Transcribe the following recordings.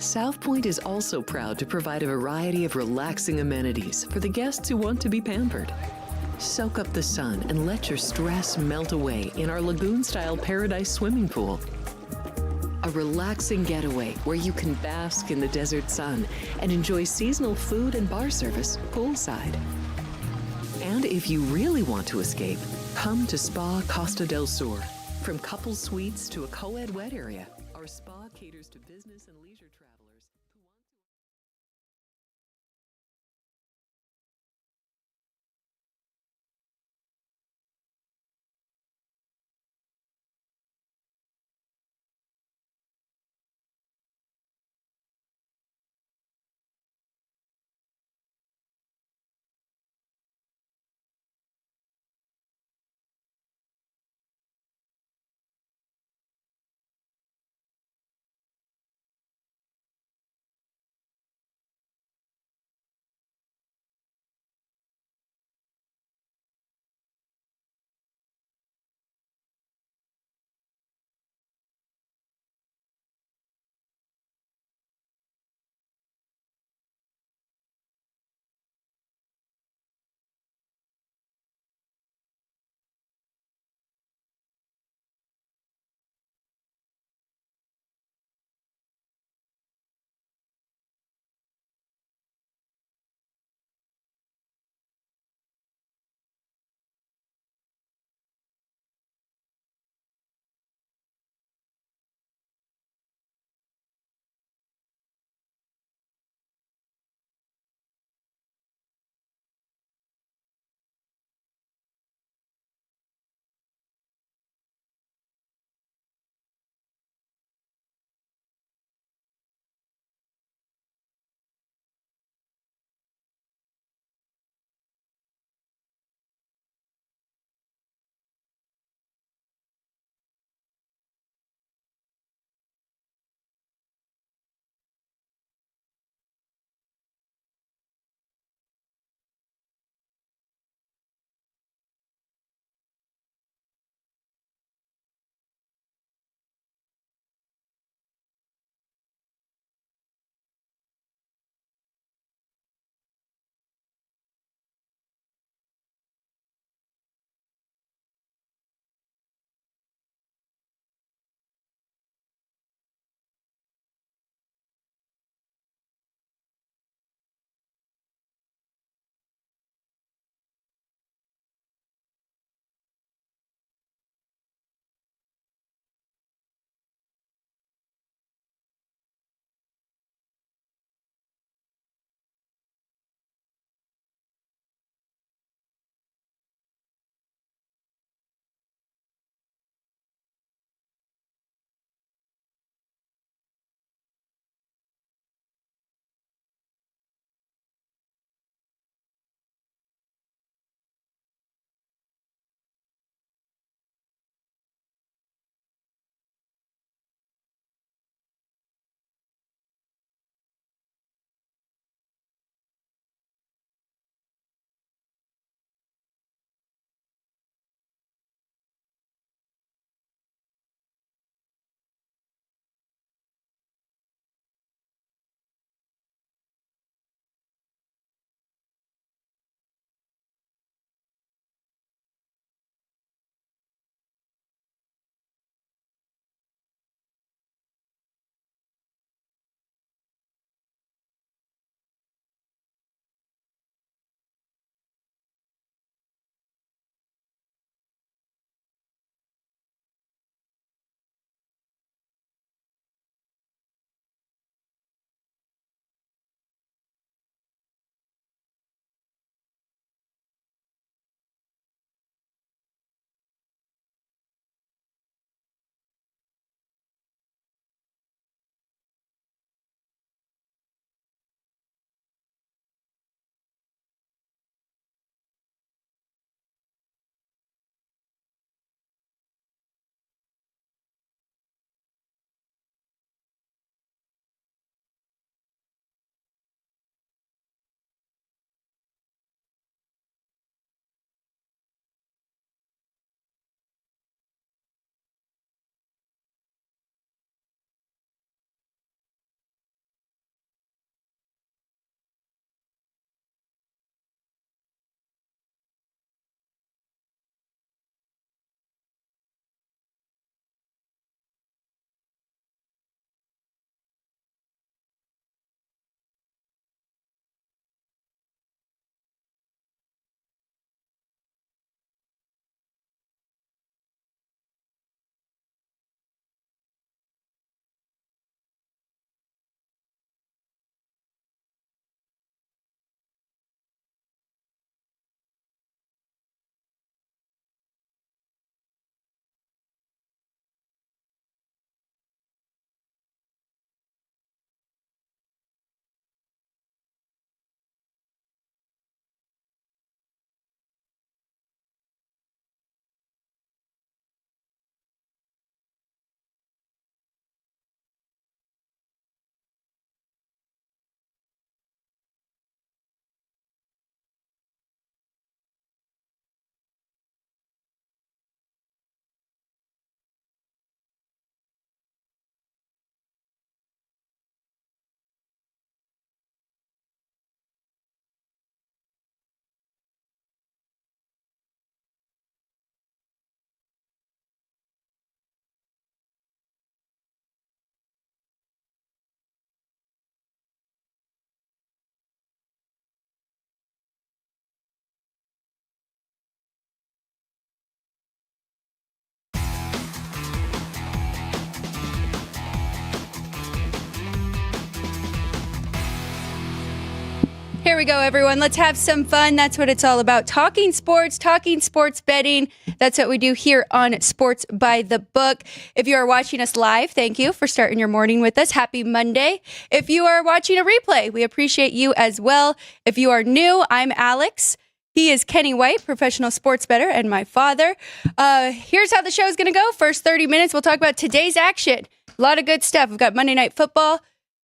South Point is also proud to provide a variety of relaxing amenities for the guests who want to be pampered. Soak up the sun and let your stress melt away in our lagoon-style paradise swimming pool. A relaxing getaway where you can bask in the desert sun and enjoy seasonal food and bar service poolside. And if you really want to escape, come to Spa Costa del Sur. From couple suites to a co-ed wet area, our spa caters to business and leisure travelers who want Here we go, everyone. Let's have some fun. That's what it's all about. Talking sports betting. That's what we do here on Sports by the Book. If you are watching us live, thank you for starting your morning with us. Happy Monday. If you are watching a replay, we appreciate you as well. If you are new, I'm Alex. He is Kenny White, professional sports bettor, and my father. Here's how the show is going to go. First 30 minutes, we'll talk about today's action. A lot of good stuff. We've got Monday Night Football.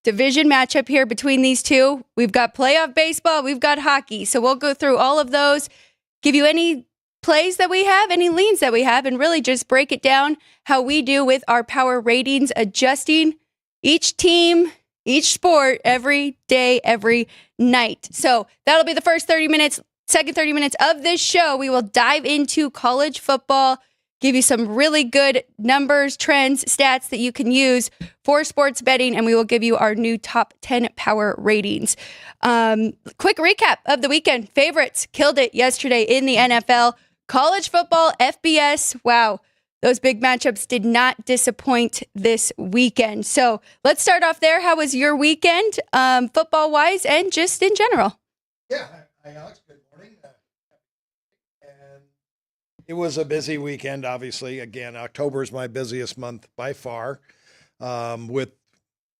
Division matchup here between these two. We've got playoff baseball. We've got hockey. So we'll go through all of those, give you any plays that we have, any leans that we have, and really just break it down how we do with our power ratings, adjusting each team, each sport every day, every night. So that'll be the first 30 minutes. Second 30 minutes of this show, we will dive into college football, give you some really good numbers, trends, stats that you can use for sports betting, and we will give you our new top 10 power ratings. Quick recap of the weekend. Favorites killed it yesterday in the NFL. College football, FBS, wow. Those big matchups did not disappoint this weekend. So let's start off there. How was your weekend, football-wise and just in general? Yeah, hi Alex, good morning. And it was a busy weekend, obviously. Again, October is my busiest month by far. With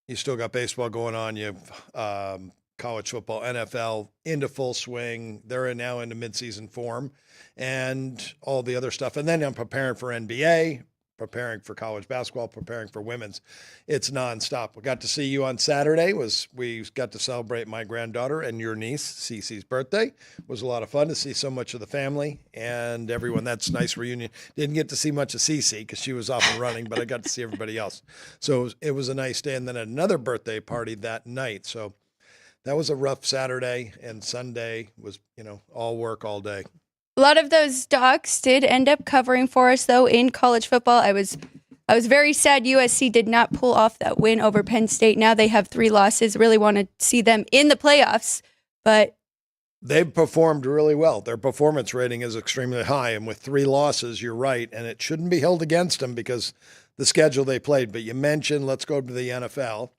you still got baseball going on, you have college football, NFL into full swing. They're now into midseason form and all the other stuff. And then I'm preparing for NBA, preparing for college basketball, preparing for women's. It's nonstop. We got to see you on Saturday. We got to celebrate my granddaughter and your niece, Cece's birthday. It was a lot of fun to see so much of the family and everyone. That's a nice reunion. Didn't get to see much of Cece because she was off and running, but I got to see everybody else. So it was a nice day. And then another birthday party that night. So that was a rough Saturday, and Sunday was, all work all day. A lot of those dogs did end up covering for us, though, in college football. I was very sad USC did not pull off that win over Penn State. Now they have 3 losses. Really want to see them in the playoffs, but they've performed really well. Their performance rating is extremely high, and with 3 losses, you're right, and it shouldn't be held against them because the schedule they played. But you mentioned, let's go to the NFL.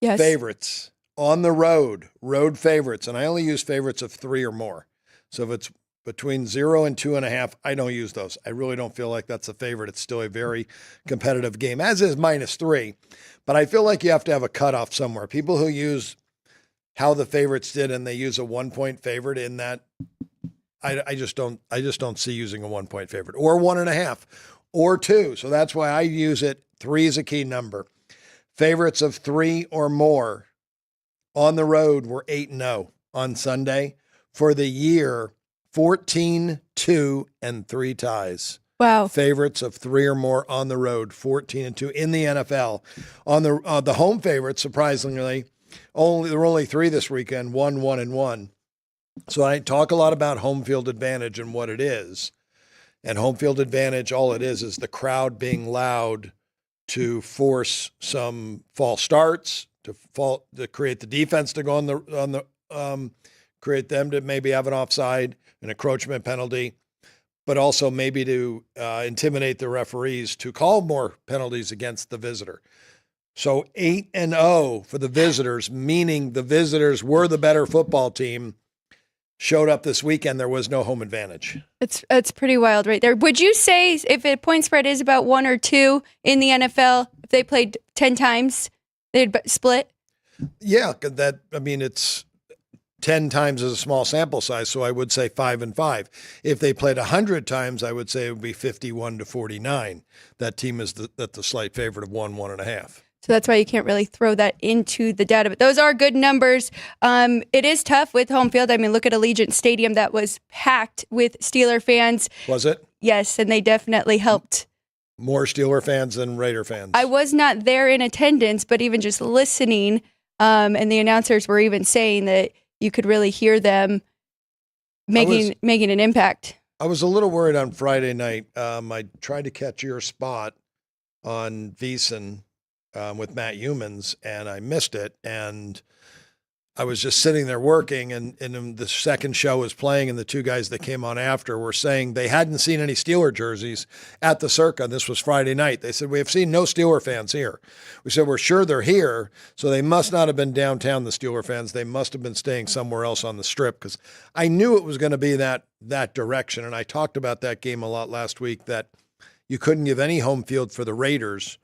Yes. Favorites on the road favorites, and I only use favorites of 3 or more. So if it's between 0 and 2.5, I don't use those. I really don't feel like that's a favorite. It's still a very competitive game, as is -3. But I feel like you have to have a cutoff somewhere. People who use how the favorites did and they use a 1-point favorite in that, I just don't see using a 1-point favorite or 1.5 or 2. So that's why I use it. 3 is a key number. Favorites of 3 or more on the road were 8-0 on Sunday. For the year, 14, 2, and 3 ties. Wow. Favorites of 3 or more on the road, 14 and 2 in the NFL. On the home favorites, surprisingly, there were only 3 this weekend, 1, 1, and 1. So I talk a lot about home field advantage and what it is. And home field advantage, all it is the crowd being loud to force some false starts, to create the defense to go on the create them to maybe have an offside, an encroachment penalty, but also maybe to intimidate the referees to call more penalties against the visitor. So 8-0 for the visitors, meaning the visitors were the better football team, showed up this weekend. There was no home advantage. It's pretty wild right there. Would you say if a point spread is about 1 or 2 in the NFL, if they played 10 times, they'd split? Yeah, it's 10 times is a small sample size, so I would say 5 and 5. If they played 100 times, I would say it would be 51-49. That team is the slight favorite of 1.5. So that's why you can't really throw that into the data. But those are good numbers. It is tough with home field. I mean, look at Allegiant Stadium that was packed with Steeler fans. Was it? Yes, and they definitely helped. More Steeler fans than Raider fans. I was not there in attendance, but even just listening, and the announcers were even saying that you could really hear them making an impact. I was a little worried on Friday night. I tried to catch your spot on VEASAN with Matt Humans, and I missed it. And I was just sitting there working, and the second show was playing, and the two guys that came on after were saying they hadn't seen any Steeler jerseys at the Circa. This was Friday night. They said, we have seen no Steeler fans here. We said, we're sure they're here, so they must not have been downtown, the Steeler fans. They must have been staying somewhere else on the Strip, because I knew it was going to be that direction, and I talked about that game a lot last week, that you couldn't give any home field for the Raiders,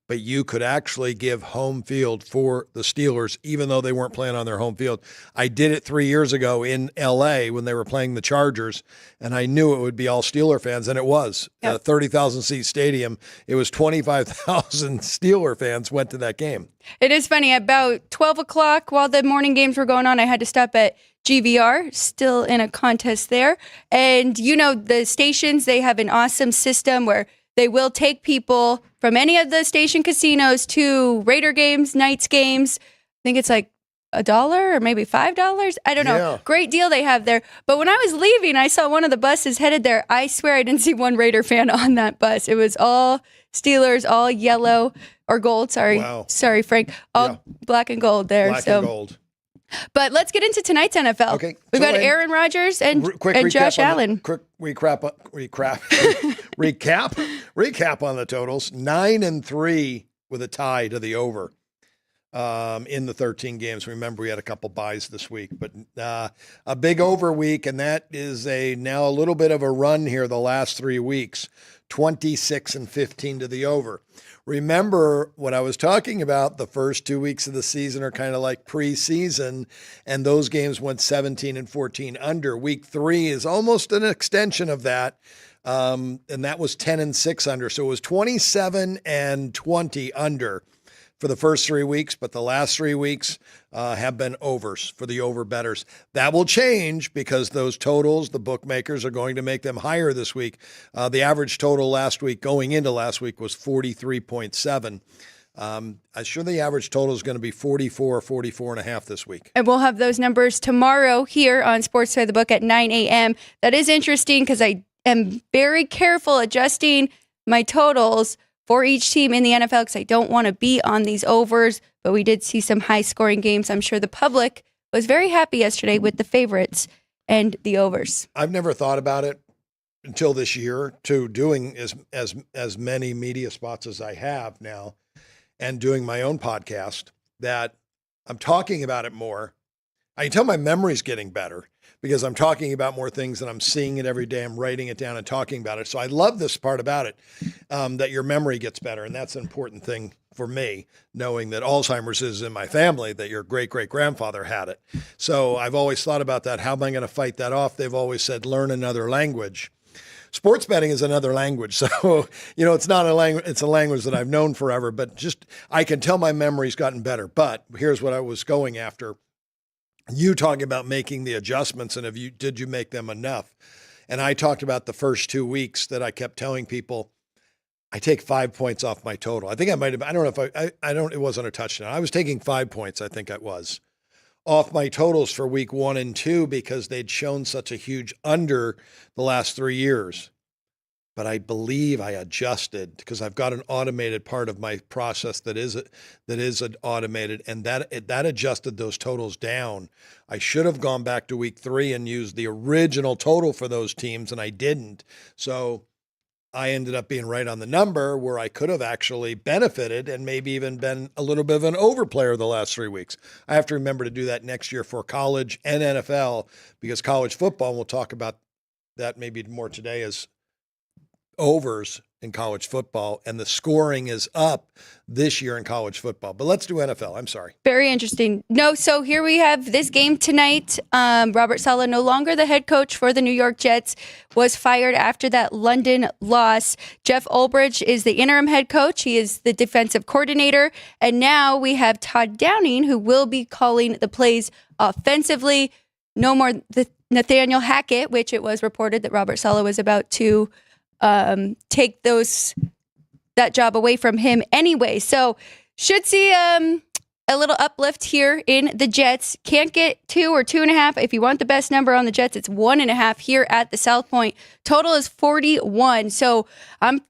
but you could actually give home field for the Steelers, even though they weren't playing on their home field. I did it 3 years ago in L.A. when they were playing the Chargers, and I knew it would be all Steeler fans, and it was. Yep. A 30,000-seat stadium. It was 25,000 Steeler fans went to that game. It is funny. About 12 o'clock, while the morning games were going on, I had to stop at GVR, still in a contest there. And, the stations, they have an awesome system where they will take people from any of the station casinos to Raider games, Knights games. I think it's like $1 or maybe $5. I don't know. Yeah. Great deal they have there. But when I was leaving, I saw one of the buses headed there. I swear I didn't see one Raider fan on that bus. It was all Steelers, all yellow or gold. Sorry. Wow. Sorry, Frank. All black and gold there. Black and gold. But let's get into tonight's NFL. Okay. We've got Aaron Rodgers and Josh Allen. Quick recap on the totals. 9-3 with a tie to the over in the 13 games. Remember, we had a couple buys this week, but a big over week, and that is now a little bit of a run here the last 3 weeks. 26-15 to the over. Remember what I was talking about, the first 2 weeks of the season are kind of like preseason, and those games went 17-14 under. Week 3 is almost an extension of that, and that was 10-6 under. So it was 27-20 under for the first 3 weeks, but the last 3 weeks have been overs for the over bettors. That will change because those totals, the bookmakers are going to make them higher this week. The average total last week, going into last week, was 43.7. I'm sure the average total is going to be 44 and a half this week. And we'll have those numbers tomorrow here on Sports by the Book at 9 a.m. That is interesting because I am very careful adjusting my totals for each team in the NFL because I don't want to be on these overs, but we did see some high-scoring games. I'm sure the public was very happy yesterday with the favorites and the overs. I've never thought about it until this year, to doing as many media spots as I have now and doing my own podcast, that I'm talking about it more. I can tell my memory's getting better because I'm talking about more things and I'm seeing it every day. I'm writing it down and talking about it. So I love this part about it, that your memory gets better. And that's an important thing for me, knowing that Alzheimer's is in my family, that your great-great-grandfather had it. So I've always thought about that. How am I going to fight that off? They've always said, learn another language. Sports betting is another language. So, it's not a language, it's a language that I've known forever, but just, I can tell my memory's gotten better. But here's what I was going after. You talking about making the adjustments, and did you make them enough? And I talked about the first 2 weeks that I kept telling people, I take 5 points off my total. I think I might have, I don't know if it wasn't a touchdown. I was taking 5 points, I think it was, off my totals for week 1 and 2 because they'd shown such a huge under the last 3 years. But I believe I adjusted because I've got an automated part of my process that is automated, and that adjusted those totals down. I should have gone back to week 3 and used the original total for those teams, and I didn't. So I ended up being right on the number where I could have actually benefited and maybe even been a little bit of an overplayer the last 3 weeks. I have to remember to do that next year for college and NFL, because college football, and we'll talk about that maybe more today, is overs in college football, and the scoring is up this year in college football. But let's do NFL. I'm sorry. Very interesting. No, so here we have this game tonight. Robert Saleh, no longer the head coach for the New York Jets, was fired after that London loss. Jeff Ulbrich is the interim head coach. He is the defensive coordinator. And now we have Todd Downing, who will be calling the plays offensively. No more Nathaniel Hackett, which it was reported that Robert Saleh was about to take that job away from him anyway. So should see a little uplift here in the Jets. Can't get 2 or 2.5. If you want the best number on the Jets, it's 1.5 here at the South Point. Total is 41. So I'm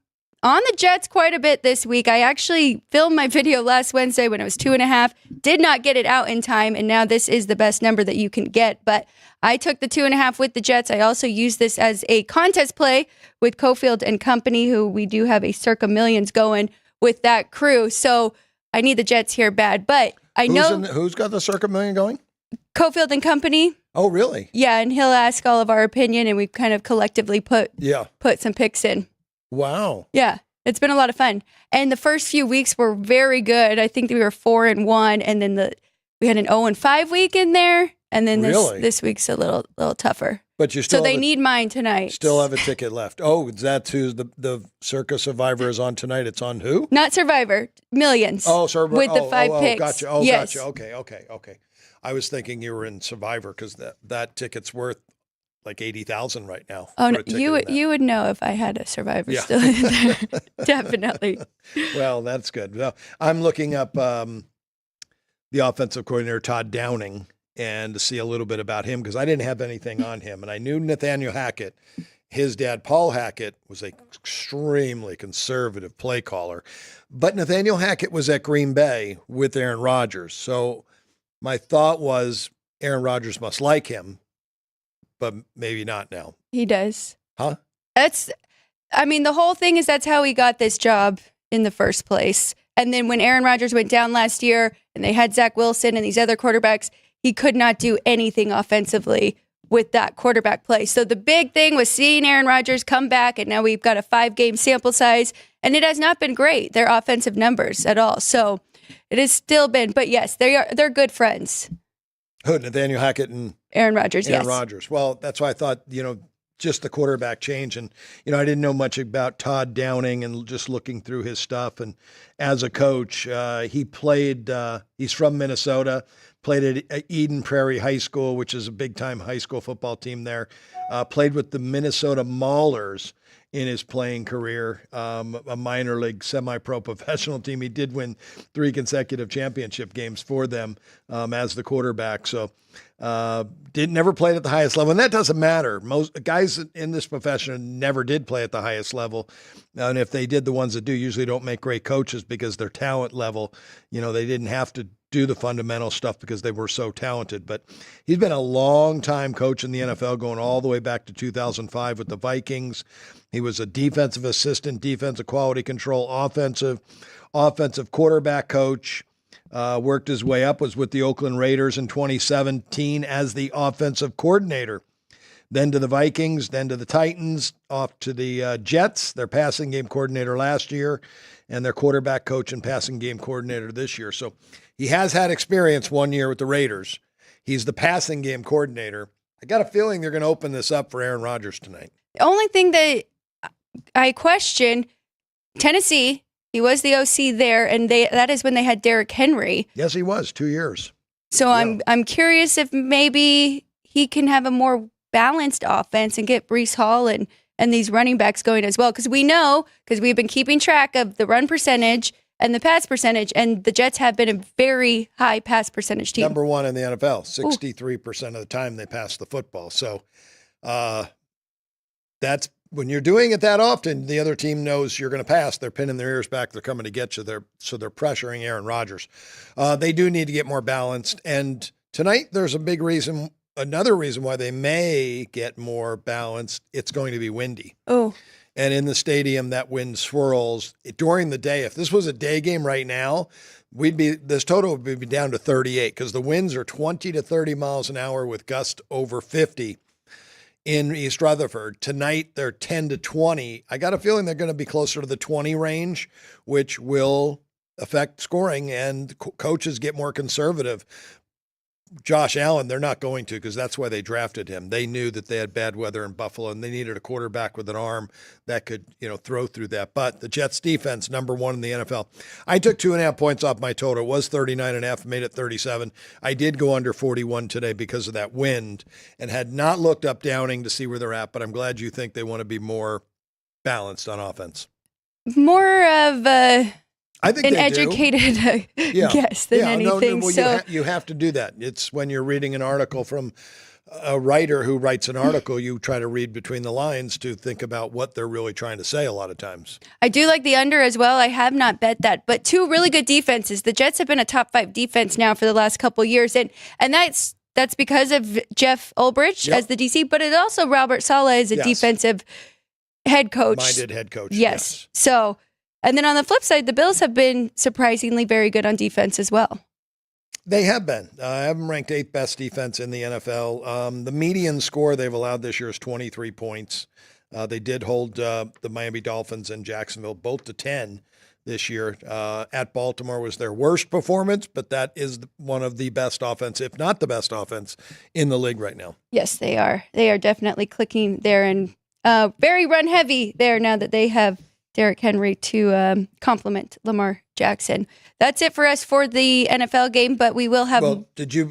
on the Jets quite a bit this week. I actually filmed my video last Wednesday when it was 2.5, did not get it out in time, and now this is the best number that you can get. But I took the 2.5 with the Jets. I also used this as a contest play with Cofield and Company, who we do have a circa millions going with that crew. So I need the Jets here bad, but I know who's got the circa million going? Cofield and Company. Oh, really? Yeah, and he'll ask all of our opinion, and we've kind of collectively put some picks in. Wow. Yeah, it's been a lot of fun. And the first few weeks were very good. I think that we were 4-1, and then we had an 0-5 week in there, and then this week's a little tougher. But you still they need mine tonight. Still have a ticket left. Oh, that's who the Circa Survivor is on tonight. It's on who? Not Survivor, Millions. Oh, Survivor. With the 5 picks. Gotcha. Oh, yes. Gotcha. Okay. I was thinking you were in Survivor because that ticket's worth like 80,000 right now. Oh, no, you would know if I had a Survivor still in there. Definitely. Well, that's good. Well, I'm looking up the offensive coordinator, Todd Downing, and to see a little bit about him because I didn't have anything on him. And I knew Nathaniel Hackett. His dad, Paul Hackett, was an extremely conservative play caller. But Nathaniel Hackett was at Green Bay with Aaron Rodgers. So my thought was Aaron Rodgers must like him, but maybe not now. He does. Huh? The whole thing is that's how he got this job in the first place. And then when Aaron Rodgers went down last year and they had Zach Wilson and these other quarterbacks, he could not do anything offensively with that quarterback play. So the big thing was seeing Aaron Rodgers come back, and now we've got a 5-game sample size, and it has not been great, their offensive numbers at all. So it has still been, but yes, they're good friends. Who, Nathaniel Hackett and Aaron Rodgers, Aaron Rodgers. Well, that's why I thought, just the quarterback change. And, I didn't know much about Todd Downing and just looking through his stuff. And as a coach, he played, he's from Minnesota, played at Eden Prairie High School, which is a big-time high school football team there, played with the Minnesota Maulers in his playing career, a minor league semi-pro professional team. He did win 3 consecutive championship games for them as the quarterback. So never played at the highest level. And that doesn't matter. Most guys in this profession never did play at the highest level. And if they did, the ones that do usually don't make great coaches because their talent level, they didn't have to do the fundamental stuff because they were so talented. But he's been a long time coach in the NFL, going all the way back to 2005 with the Vikings. He was a defensive assistant, defensive quality control, offensive quarterback coach. Worked his way up, was with the Oakland Raiders in 2017 as the offensive coordinator. Then to the Vikings, then to the Titans, off to the Jets, their passing game coordinator last year, and their quarterback coach and passing game coordinator this year. So he has had experience 1 year with the Raiders. He's the passing game coordinator. I got a feeling they're going to open this up for Aaron Rodgers tonight. The only thing that I question, Tennessee, he was the OC there, and that is when they had Derrick Henry. Yes, he was, 2 years. So yeah. I'm curious if maybe he can have a more balanced offense and get Breece Hall and these running backs going as well. Because we know, because we've been keeping track of the run percentage and the pass percentage, and the Jets have been a very high pass percentage team. Number 1 in the NFL, 63% of the time they pass the football. So that's when you're doing it that often, the other team knows you're going to pass. They're pinning their ears back. They're coming to get you. So they're pressuring Aaron Rodgers. They do need to get more balanced. And tonight there's a big reason, another reason why they may get more balanced. It's going to be windy. Oh. And in the stadium, that wind swirls during the day. If this was a day game right now, this total would be down to 38 because the winds are 20 to 30 miles an hour with gusts over 50 in East Rutherford. Tonight, they're 10 to 20. I got a feeling they're going to be closer to the 20 range, which will affect scoring, and coaches get more conservative. Josh Allen, they're not going to, because that's why they drafted him. They knew that they had bad weather in Buffalo, and they needed a quarterback with an arm that could, throw through that. But the Jets defense, number 1 in the NFL. I took 2.5 points off my total. It was 39.5, made it 37. I did go under 41 today because of that wind, and had not looked up Downing to see where they're at. But I'm glad you think they want to be more balanced on offense. More of I think an educated guess than anything. You have to do that. It's when you're reading an article from a writer who writes an article, you try to read between the lines to think about what they're really trying to say a lot of times. I do like the under as well. I have not bet that, but two really good defenses. The Jets have been a top 5 defense now for the last couple of years, and that's because of Jeff Ulbrich as the DC, but it's also Robert Saleh as a defensive head coach. Minded head coach. Yes. So, and then on the flip side, the Bills have been surprisingly very good on defense as well. They have been. I have them ranked 8th best defense in the NFL. The median score they've allowed this year is 23 points. They did hold the Miami Dolphins and Jacksonville both to 10 this year. At Baltimore was their worst performance, but that is one of the best offense, if not the best offense, in the league right now. Yes, they are. They are definitely clicking there and very run heavy there now that they have Derrick Henry to complement Lamar Jackson. That's it for us for the NFL game, but we will have. Well,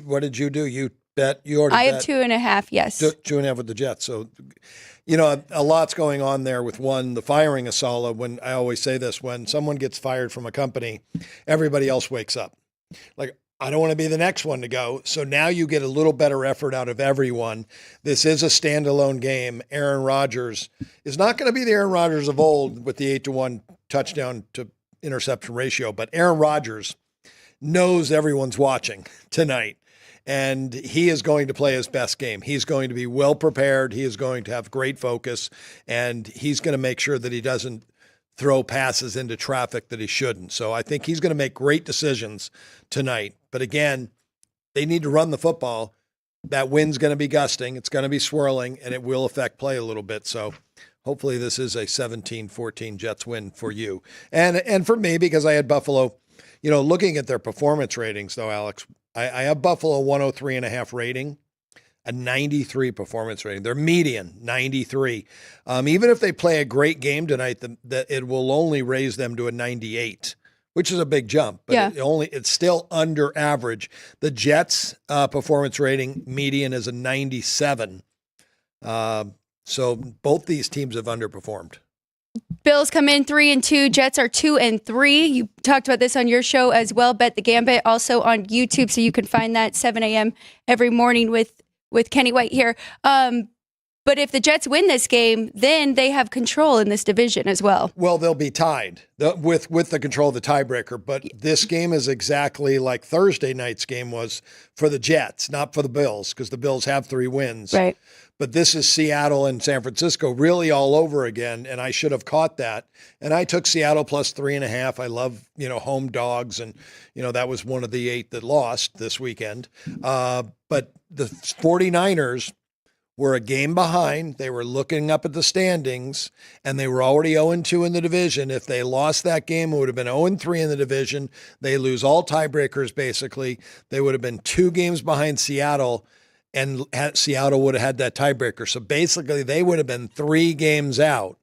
what did you do? You bet. You already. I have 2.5. Yes, 2.5 with the Jets. So, a lot's going on there with the firing of Saleh. When I always say this, when someone gets fired from a company, everybody else wakes up. Like, I don't want to be the next one to go. So now you get a little better effort out of everyone. This is a standalone game. Aaron Rodgers is not going to be the Aaron Rodgers of old with the 8-to-1 touchdown to interception ratio, but Aaron Rodgers knows everyone's watching tonight, and he is going to play his best game. He's going to be well prepared. He is going to have great focus, and he's going to make sure that he doesn't throw passes into traffic that he shouldn't. So I think he's going to make great decisions tonight. But again, they need to run the football. That wind's going to be gusting. It's going to be swirling, and it will affect play a little bit. So hopefully this is a 17-14 Jets win for you. And for me, because I had Buffalo, looking at their performance ratings, though, Alex, I have Buffalo 103.5 rating, a 93 performance rating. Their median, 93. Even if they play a great game tonight, that it will only raise them to a 98, which is a big jump. But it's still under average. The Jets' performance rating median is a 97. So both these teams have underperformed. Bills come in 3-2. Jets are 2-3. You talked about this on your show as well. Bet the Gambit also on YouTube, so you can find that 7 a.m. every morning with Kenny White here. But if the Jets win this game, then they have control in this division as well. Well, they'll be tied with the control of the tiebreaker. But this game is exactly like Thursday night's game was for the Jets, not for the Bills, because the Bills have 3 wins. Right. But this is Seattle and San Francisco really all over again, and I should have caught that. And I took Seattle plus 3.5. I love, home dogs, and, that was one of the 8 that lost this weekend. But the 49ers were a game behind. They were looking up at the standings, and they were already 0-2 in the division. If they lost that game, it would have been 0-3 in the division. They lose all tiebreakers, basically. They would have been 2 games behind Seattle, and Seattle would have had that tiebreaker. So basically, they would have been 3 games out.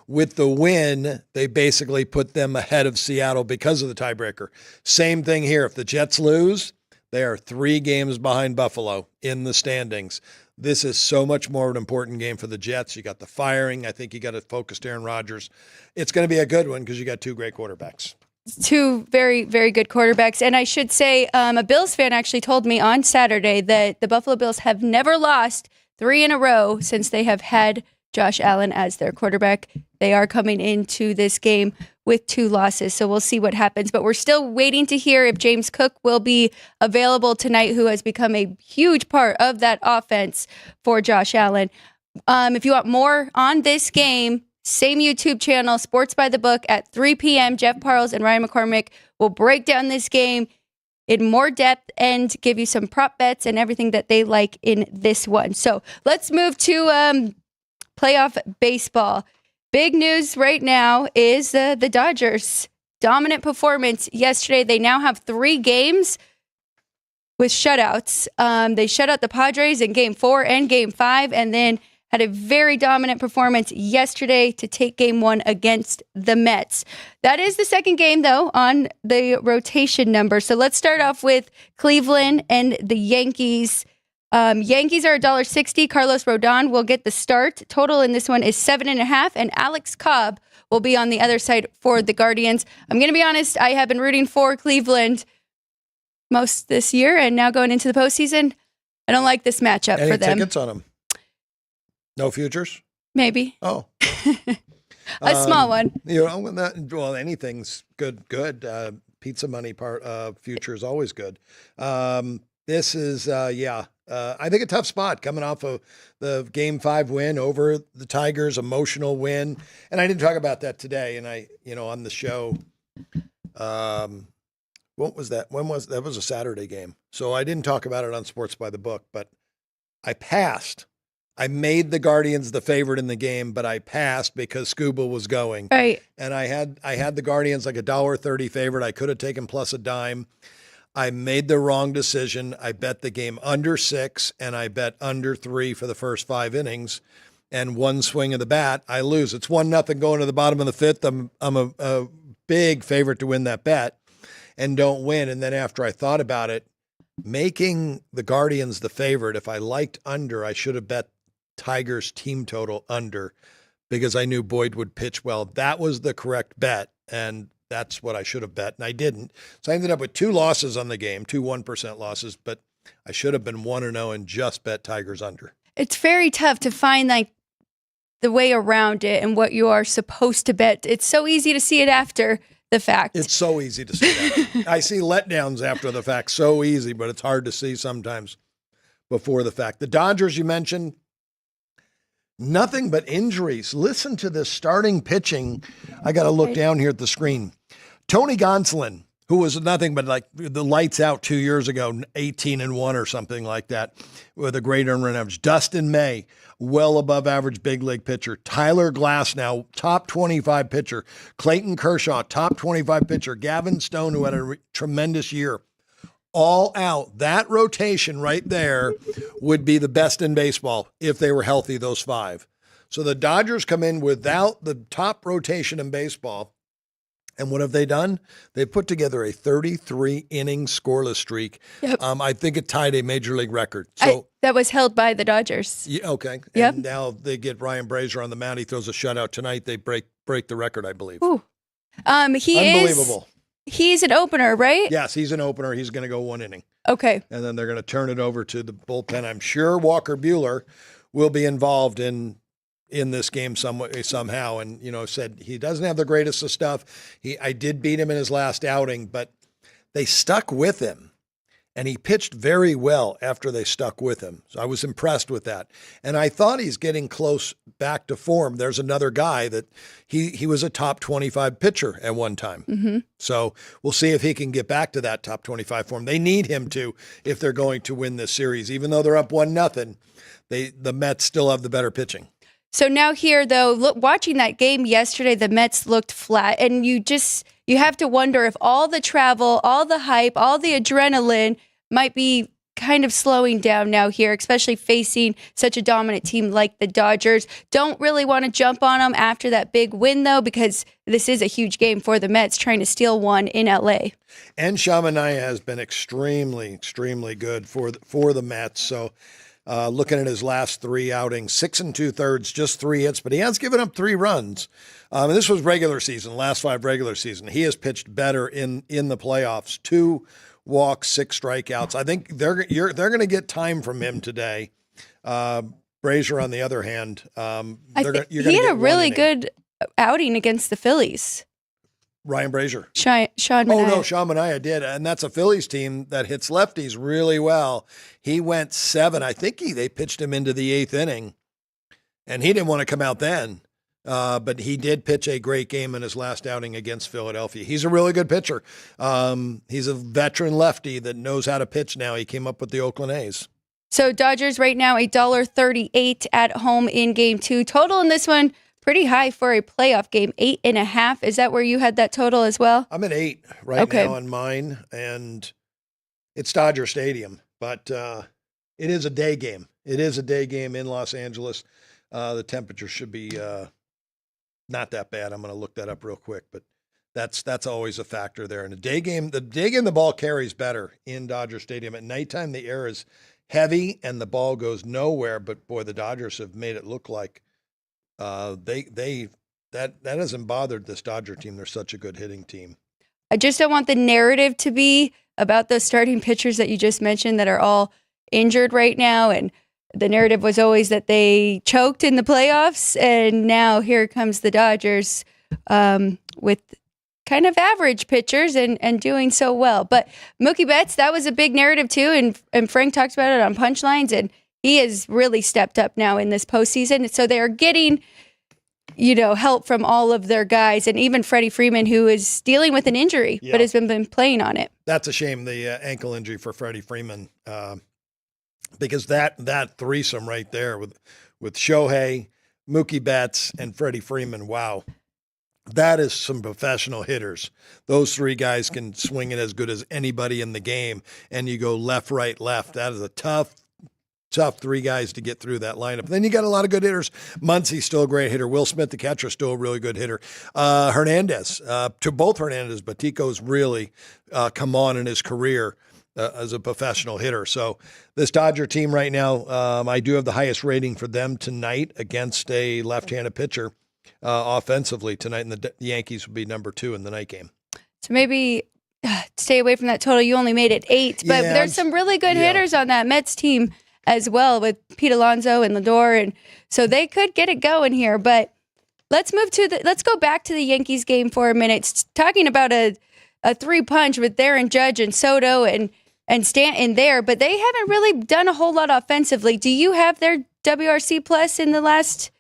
With the win, they basically put them ahead of Seattle because of the tiebreaker. Same thing here. If the Jets lose, they are 3 games behind Buffalo in the standings. This is so much more of an important game for the Jets. You got the firing. I think you got to focus Aaron Rodgers. It's going to be a good one because you got 2 great quarterbacks. 2 very, very good quarterbacks. And I should say, a Bills fan actually told me on Saturday that the Buffalo Bills have never lost 3 in a row since they have had Josh Allen as their quarterback. They are coming into this game with 2 losses, so we'll see what happens. But we're still waiting to hear if James Cook will be available tonight, who has become a huge part of that offense for Josh Allen. If you want more on this game, same YouTube channel, Sports by the Book at 3 p.m. Jeff Parles and Ryan McCormick will break down this game in more depth and give you some prop bets and everything that they like in this one. So let's move to playoff baseball. Big news right now is the Dodgers' dominant performance yesterday. They now have 3 games with shutouts. They shut out the Padres in Game 4 and Game 5, and then had a very dominant performance yesterday to take Game 1 against the Mets. That is the second game, though, on the rotation number. So let's start off with Cleveland and the Yankees. Yankees are $1.60. Carlos Rodon will get the start. Total in this one is 7.5, and Alex Cobb will be on the other side for the Guardians. I'm going to be honest, I have been rooting for Cleveland most this year, and now going into the postseason, I don't like this matchup Any for them. tickets on them? No futures? Maybe. Oh. A small one. Well, anything's good. Pizza money future is always good. This is, I think a tough spot coming off of the Game 5 win over the Tigers, emotional win. And I didn't talk about that today. And on the show, what was that? That was a Saturday game. So I didn't talk about it on Sports by the Book, but I passed. I made the Guardians the favorite in the game, but I passed because Scuba was going. Right. And I had the Guardians like $1.30 favorite. I could have taken plus a dime. I made the wrong decision. I bet the game under 6 and I bet under 3 for the first 5 innings. And one swing of the bat, I lose. It's 1-0 going to the bottom of the 5th. I'm a big favorite to win that bet and don't win. And then after I thought about it, making the Guardians the favorite, if I liked under, I should have bet Tigers team total under because I knew Boyd would pitch well. That was the correct bet, and that's what I should have bet, and I didn't. So I ended up with 2 losses on the game, 2 1% losses, but I should have been 1-0 and just bet Tigers under. It's very tough to find like the way around it and what you are supposed to bet. It's so easy to see it after the fact. It's so easy to see that. I see letdowns after the fact, so easy, but it's hard to see sometimes before the fact. The Dodgers you mentioned, nothing but injuries. Listen to this starting pitching. I got to look down here at the screen. Tony Gonsolin, who was nothing but like the lights out 2 years ago, 18-1 or something like that, with a great earned run average. Dustin May, well above average big league pitcher. Tyler Glasnow, top 25 pitcher. Clayton Kershaw, top 25 pitcher. Gavin Stone, who had a tremendous year. All out. That rotation right there would be the best in baseball if they were healthy, those 5. So the Dodgers come in without the top rotation in baseball. And what have they done? They put together a 33-inning scoreless streak. Yep. I think it tied a major league record. So that was held by the Dodgers. yeah, okay. Yep. And now they get Ryan Brazier on the mound. He throws a shutout tonight. They break the record, I believe. Ooh. Unbelievable. He's an opener, right? Yes, he's an opener. He's going to go 1 inning. Okay. And then they're going to turn it over to the bullpen. I'm sure Walker Buehler will be involved in this game somehow. And, said he doesn't have the greatest of stuff. I did beat him in his last outing, but they stuck with him. And he pitched very well after they stuck with him. So I was impressed with that. And I thought he's getting close back to form. There's another guy that he was a top 25 pitcher at one time. Mm-hmm. So we'll see if he can get back to that top 25 form. They need him to if they're going to win this series. Even though they're up 1-0, the Mets still have the better pitching. So now here, though, watching that game yesterday, the Mets looked flat. And you have to wonder if all the travel, all the hype, all the adrenaline might be kind of slowing down now here, especially facing such a dominant team like the Dodgers. Don't really want to jump on them after that big win, though, because this is a huge game for the Mets trying to steal one in L.A. And Shamanaya has been extremely, extremely good for the Mets. So looking at his last 3 outings, 6 2/3, just 3 hits, but he has given up 3 runs. And this was regular season, last 5 regular season. He has pitched better in the playoffs. 2 walks, 6 strikeouts. I think they're going to get time from him today. Brazier, on the other hand, he had a really good outing against the Phillies. Ryan Brazier. Sean Manaea. Oh, no, Sean Manaea did. And that's a Phillies team that hits lefties really well. He went 7. I think they pitched him into the 8th inning, and he didn't want to come out then. But he did pitch a great game in his last outing against Philadelphia. He's a really good pitcher. He's a veteran lefty that knows how to pitch now. He came up with the Oakland A's. So Dodgers right now, $1.38 at home in game 2. Total in this one, pretty high for a playoff game, 8.5. Is that where you had that total as well? I'm at 8 right now on mine, and it's Dodger Stadium. But it is a day game. It is a day game in Los Angeles. The temperature should be not that bad. I'm going to look that up real quick, but that's always a factor there. And the day game, the ball carries better in Dodger Stadium. At nighttime, the air is heavy and the ball goes nowhere. But boy, the Dodgers have made it look like that hasn't bothered this Dodger team. They're such a good hitting team. I just don't want the narrative to be about those starting pitchers that you just mentioned that are all injured right now, and the narrative was always that they choked in the playoffs, and now here comes the Dodgers with kind of average pitchers and doing so well. But Mookie Betts, that was a big narrative too, and Frank talks about it on Punchlines, and he has really stepped up now in this postseason. So they are getting, help from all of their guys, and even Freddie Freeman, who is dealing with an injury, but has been playing on it. That's a shame, the ankle injury for Freddie Freeman, because that threesome right there with Shohei, Mookie Betts, and Freddie Freeman, wow. That is some professional hitters. Those three guys can swing it as good as anybody in the game, and you go left, right, left. That is a tough three guys to get through that lineup. Then you got a lot of good hitters. Muncie's still a great hitter. Will Smith, the catcher, still a really good hitter. Hernandez, to both Hernandez, but Tico's really come on in his career as a professional hitter. So this Dodger team right now, I do have the highest rating for them tonight against a left-handed pitcher offensively tonight, and the Yankees will be number 2 in the night game. So maybe stay away from that total. You only made it 8, but there's some really good hitters on that Mets team as well, with Pete Alonso and Lindor, and so they could get it going here. But let's go back to the Yankees game for a minute. Talking about a 3-punch with Aaron Judge and Soto and Stanton there, but they haven't really done a whole lot offensively. Do you have their WRC plus in the last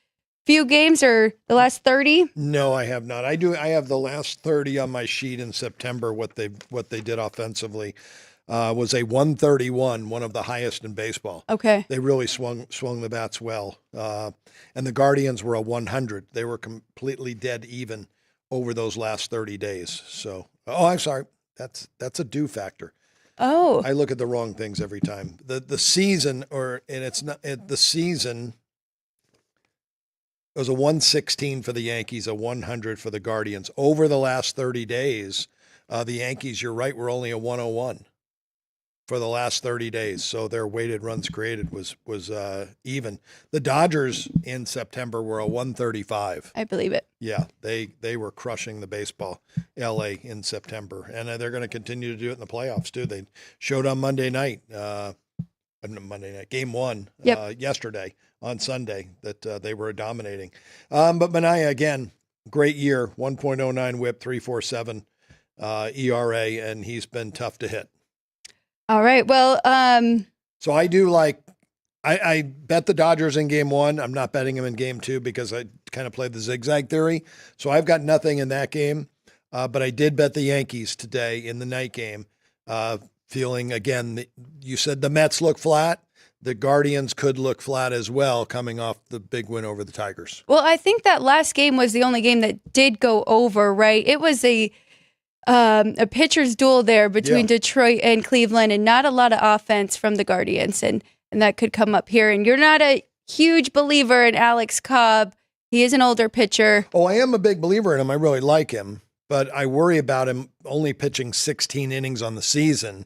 few games or the last 30? No, I have not. I have the last 30 on my sheet in September. What they did offensively was a 131, one of the highest in baseball. Okay. They really swung the bats well. And the Guardians were a 100. They were completely dead even over those last 30 days. So, I'm sorry. That's a do factor. Oh. I look at the wrong things every time. The season, the season, it was a 116 for the Yankees, a 100 for the Guardians. Over the last 30 days, the Yankees, you're right, were only a 101 for the last 30 days. So their weighted runs created was even. The Dodgers in September were a 135. I believe it. Yeah, they were crushing the baseball, LA, in September. And they're going to continue to do it in the playoffs, too. They showed on Monday night, game 1, yesterday on Sunday, that they were dominating. But Manaea, again, great year, 1.09 whip, 3.47 ERA, and he's been tough to hit. All right. Well, so I bet the Dodgers in game 1. I'm not betting them in game 2 because I kind of played the zigzag theory. So I've got nothing in that game. But I did bet the Yankees today in the night game, feeling, again, you said the Mets look flat. The Guardians could look flat as well, coming off the big win over the Tigers. Well, I think that last game was the only game that did go over, right? It was a pitcher's duel there between Detroit and Cleveland, and not a lot of offense from the Guardians, and that could come up here. And you're not a huge believer in Alex Cobb. He is an older pitcher. Oh, I am a big believer in him. I really like him, but I worry about him only pitching 16 innings on the season.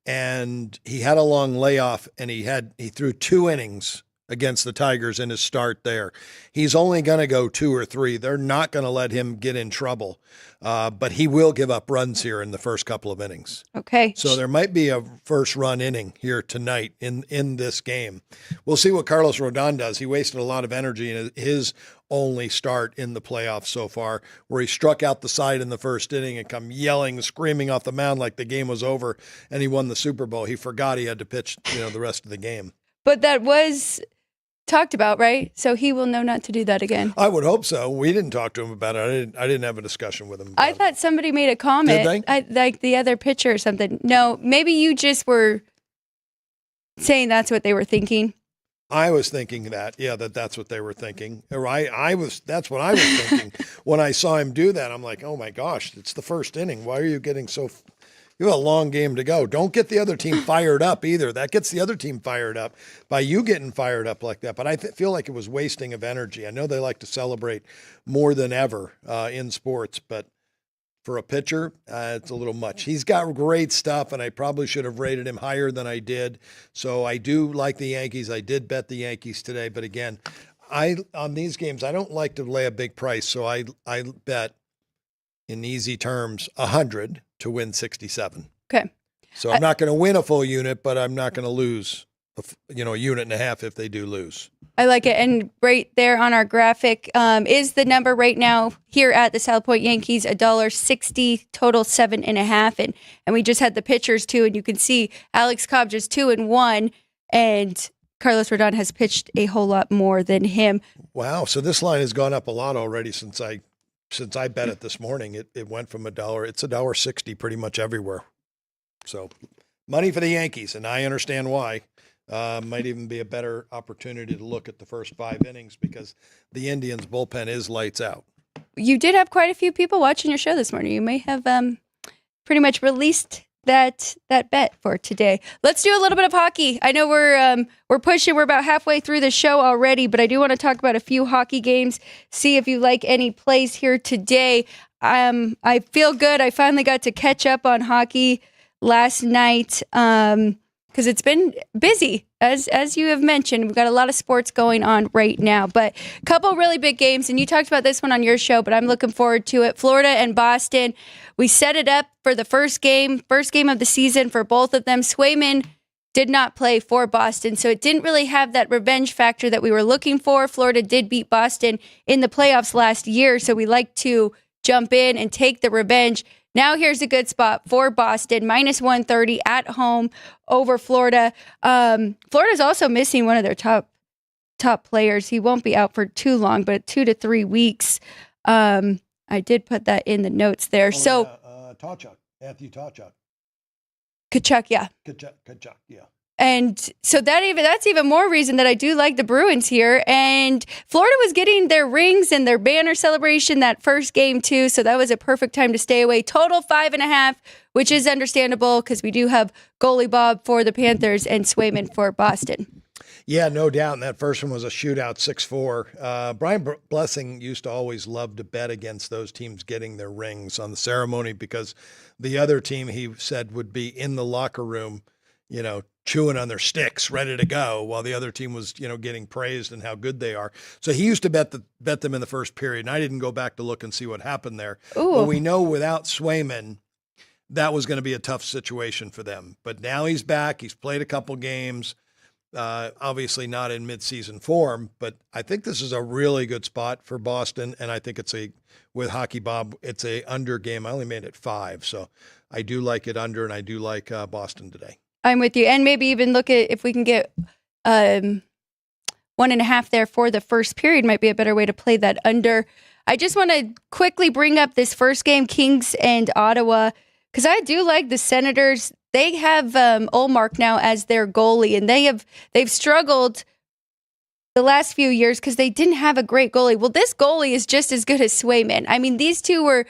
And he had a long layoff, and he threw 2 innings against the Tigers in his start there. He's only going to go 2 or 3. They're not going to let him get in trouble, but he will give up runs here in the first couple of innings. Okay. So there might be a first run inning here tonight in this game. We'll see what Carlos Rodon does. He wasted a lot of energy in his only start in the playoffs so far, where he struck out the side in the first inning and come yelling, screaming off the mound like the game was over and he won the Super Bowl. He forgot he had to pitch, the rest of the game. But that was talked about, right? So he will know not to do that again. I would hope so. We didn't talk to him about it. I didn't have a discussion with him. I thought somebody made a comment. Did they? Like the other pitcher or something. No, maybe you just were saying that's what they were thinking. I was thinking that, that's what they were thinking. Or that's what I was thinking when I saw him do that. I'm like, oh my gosh, it's the first inning. Why are you getting you have a long game to go. Don't get the other team fired up either. That gets the other team fired up by you getting fired up like that. But I feel like it was wasting of energy. I know they like to celebrate more than ever in sports, but for a pitcher, it's a little much. He's got great stuff, and I probably should have rated him higher than I did. So I do like the Yankees. I did bet the Yankees today. But again, on these games, I don't like to lay a big price. So I bet, in easy terms, 100 to win 67. Okay. So I'm not going to win a full unit, but I'm not going to lose a unit and a half if they do lose. I like it. And right there on our graphic is the number right now here at the South Point Yankees, $1.60, total 7.5. And we just had the pitchers too, and you can see Alex Cobb just 2-1, and Carlos Rodon has pitched a whole lot more than him. Wow. So this line has gone up a lot already since I bet it this morning. It went from $1. It's $1.60 pretty much everywhere. So money for the Yankees, and I understand why. Might even be a better opportunity to look at the first 5 innings because the Indians' bullpen is lights out. You did have quite a few people watching your show this morning. You may have pretty much released that bet for today. Let's do a little bit of hockey. I know we're pushing. We're about halfway through the show already, but I do want to talk about a few hockey games. See if you like any plays here today. I feel good. I finally got to catch up on hockey last night. Because it's been busy, as you have mentioned. We've got a lot of sports going on right now, but a couple really big games, and you talked about this one on your show, but I'm looking forward to it. Florida and Boston. We set it up for the first game of the season for both of them. Swayman did not play for Boston, so it didn't really have that revenge factor that we were looking for. Florida did beat Boston in the playoffs last year, so we like to jump in and take the revenge. Now here's a good spot for Boston, -130 at home over Florida. Florida's also missing one of their top players. He won't be out for too long, but 2 to 3 weeks. I did put that in the notes there. Tachuk, Matthew Tachuk. Kachuk, yeah. Kachuk, yeah. And so that's even more reason that I do like the Bruins here. And Florida was getting their rings and their banner celebration that first game too, so that was a perfect time to stay away. Total 5.5, which is understandable because we do have goalie Bob for the Panthers and Swayman for Boston. Yeah, no doubt. And that first one was a shootout, 6-4. Brian Blessing used to always love to bet against those teams getting their rings on the ceremony because the other team, he said, would be in the locker room, chewing on their sticks, ready to go, while the other team was, getting praised and how good they are. So he used to bet them in the first period, and I didn't go back to look and see what happened there. Ooh. But we know without Swayman, that was going to be a tough situation for them. But now he's back. He's played a couple games, obviously not in midseason form, but I think this is a really good spot for Boston, and I think with Hockey Bob, it's a under game. I only made it 5, so I do like it under, and I do like Boston today. I'm with you. And maybe even look at if we can get 1.5 there for the first period might be a better way to play that under. I just want to quickly bring up this first game, Kings and Ottawa, because I do like the Senators. They have Ullmark now as their goalie, and they've struggled the last few years because they didn't have a great goalie. Well, this goalie is just as good as Swayman. I mean, these two were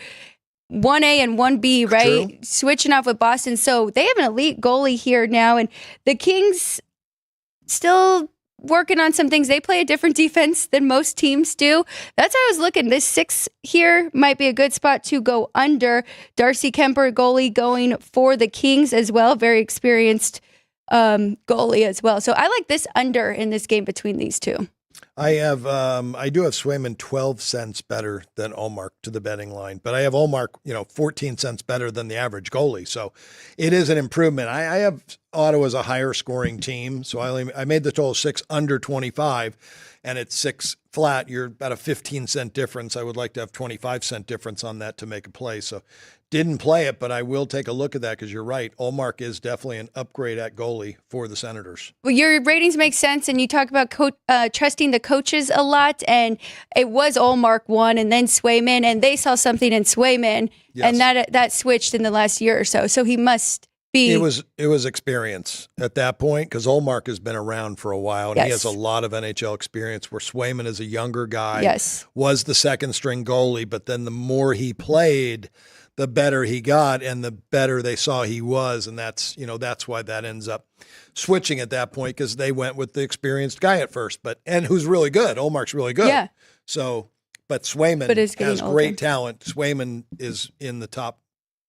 1A and 1B, right? True. Switching off with Boston. So they have an elite goalie here now. And the Kings still working on some things. They play a different defense than most teams do. That's how I was looking. This 6 here might be a good spot to go under. Darcy Kemper, goalie, going for the Kings as well. Very experienced goalie as well. So I like this under in this game between these two. I do have Swayman 12 cents better than Ullmark to the betting line, but I have Ullmark, 14 cents better than the average goalie. So it is an improvement. I have Ottawa as a higher scoring team. So I made the total 6 under 25, and it's 6 flat. You're about a 15-cent difference. I would like to have 25-cent difference on that to make a play. So didn't play it, but I will take a look at that because you're right. Ullmark is definitely an upgrade at goalie for the Senators. Well, your ratings make sense, and you talk about trusting the coaches a lot, and it was Ullmark one and then Swayman, and they saw something in Swayman, Yes. and that switched in the last year or so. So he must be. It was experience at that point because Ullmark has been around for a while, and he has Yes. a lot of NHL experience where Swayman is a younger guy, Yes. was the second string goalie, but then the more he played, the better he got and the better they saw he was. And that's why that ends up switching at that point because they went with the experienced guy at first, and who's really good. Ullmark's really good. Yeah. So, but Swayman is getting has older. great talent. Swayman is in the top.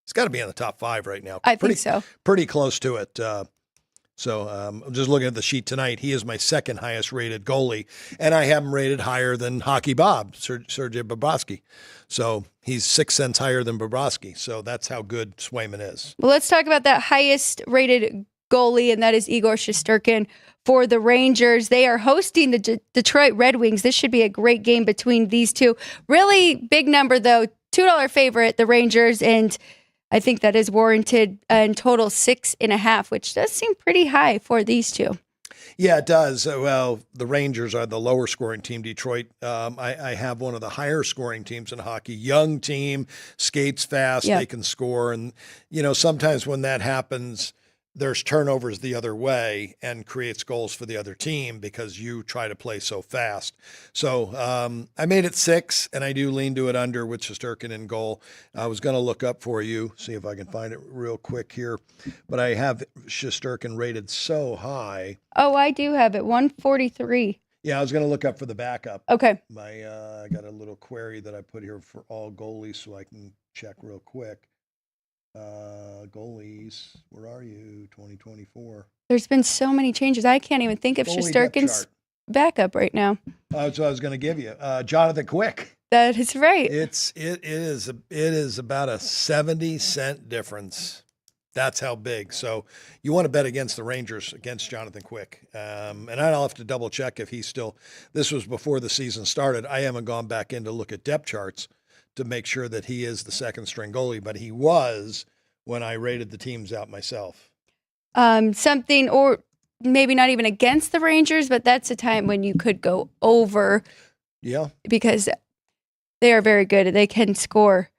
He's got to be in the top 5 right now. I think so. Pretty close to it. I'm just looking at the sheet tonight. He is my second highest rated goalie, and I have him rated higher than Hockey Bob, Sergei Bobrovsky. So he's 6 cents higher than Bobrovsky. So that's how good Swayman is. Well, let's talk about that highest rated goalie, and that is Igor Shesterkin for the Rangers. They are hosting the Detroit Red Wings. This should be a great game between these two. Really big number, though. $2 favorite, the Rangers, and I think that is warranted in total 6.5, which does seem pretty high for these two. Yeah, it does. Well, the Rangers are the lower scoring team. Detroit, I have one of the higher scoring teams in hockey. Young team, skates fast, They can score. And, sometimes when that happens, there's turnovers the other way and creates goals for the other team because you try to play so fast. So I made it 6, and I do lean to it under with Shesterkin in goal. I was going to look up for you, see if I can find it real quick here. But I have Shesterkin rated so high. Oh, I do have it, 143. Yeah, I was going to look up for the backup. Okay. I got a little query that I put here for all goalies so I can check real quick. Goalies, where are you? 2024. There's been so many changes. I can't even think of Shesterkin's backup right now. That's what I was going to give you. Jonathan Quick. That is right. It is about a 70-cent difference. That's how big. So you want to bet against the Rangers against Jonathan Quick. And I'll have to double check if he's still. This was before the season started. I haven't gone back in to look at depth charts to make sure that he is the second string goalie, but he was when I rated the teams out myself. Something, or maybe not even against the Rangers, but that's a time when you could go over. Yeah. Because they are very good. They can score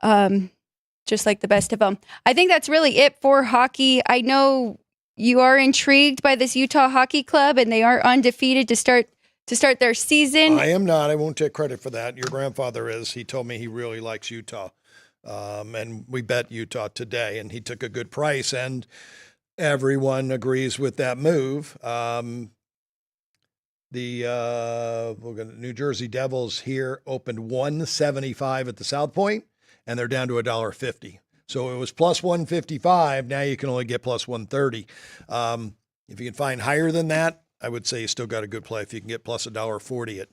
just like the best of them. I think that's really it for hockey. I know you are intrigued by this Utah Hockey Club, and they are undefeated to start their season. I am not. I won't take credit for that. Your grandfather is. He told me he really likes Utah. And we bet Utah today, and he took a good price, and everyone agrees with that move. The New Jersey Devils here opened $175 at the South Point, and they're down to $1.50. So it was plus 155. Now you can only get plus 130. If you can find higher than that, I would say you still got a good play if you can get plus $1.40 at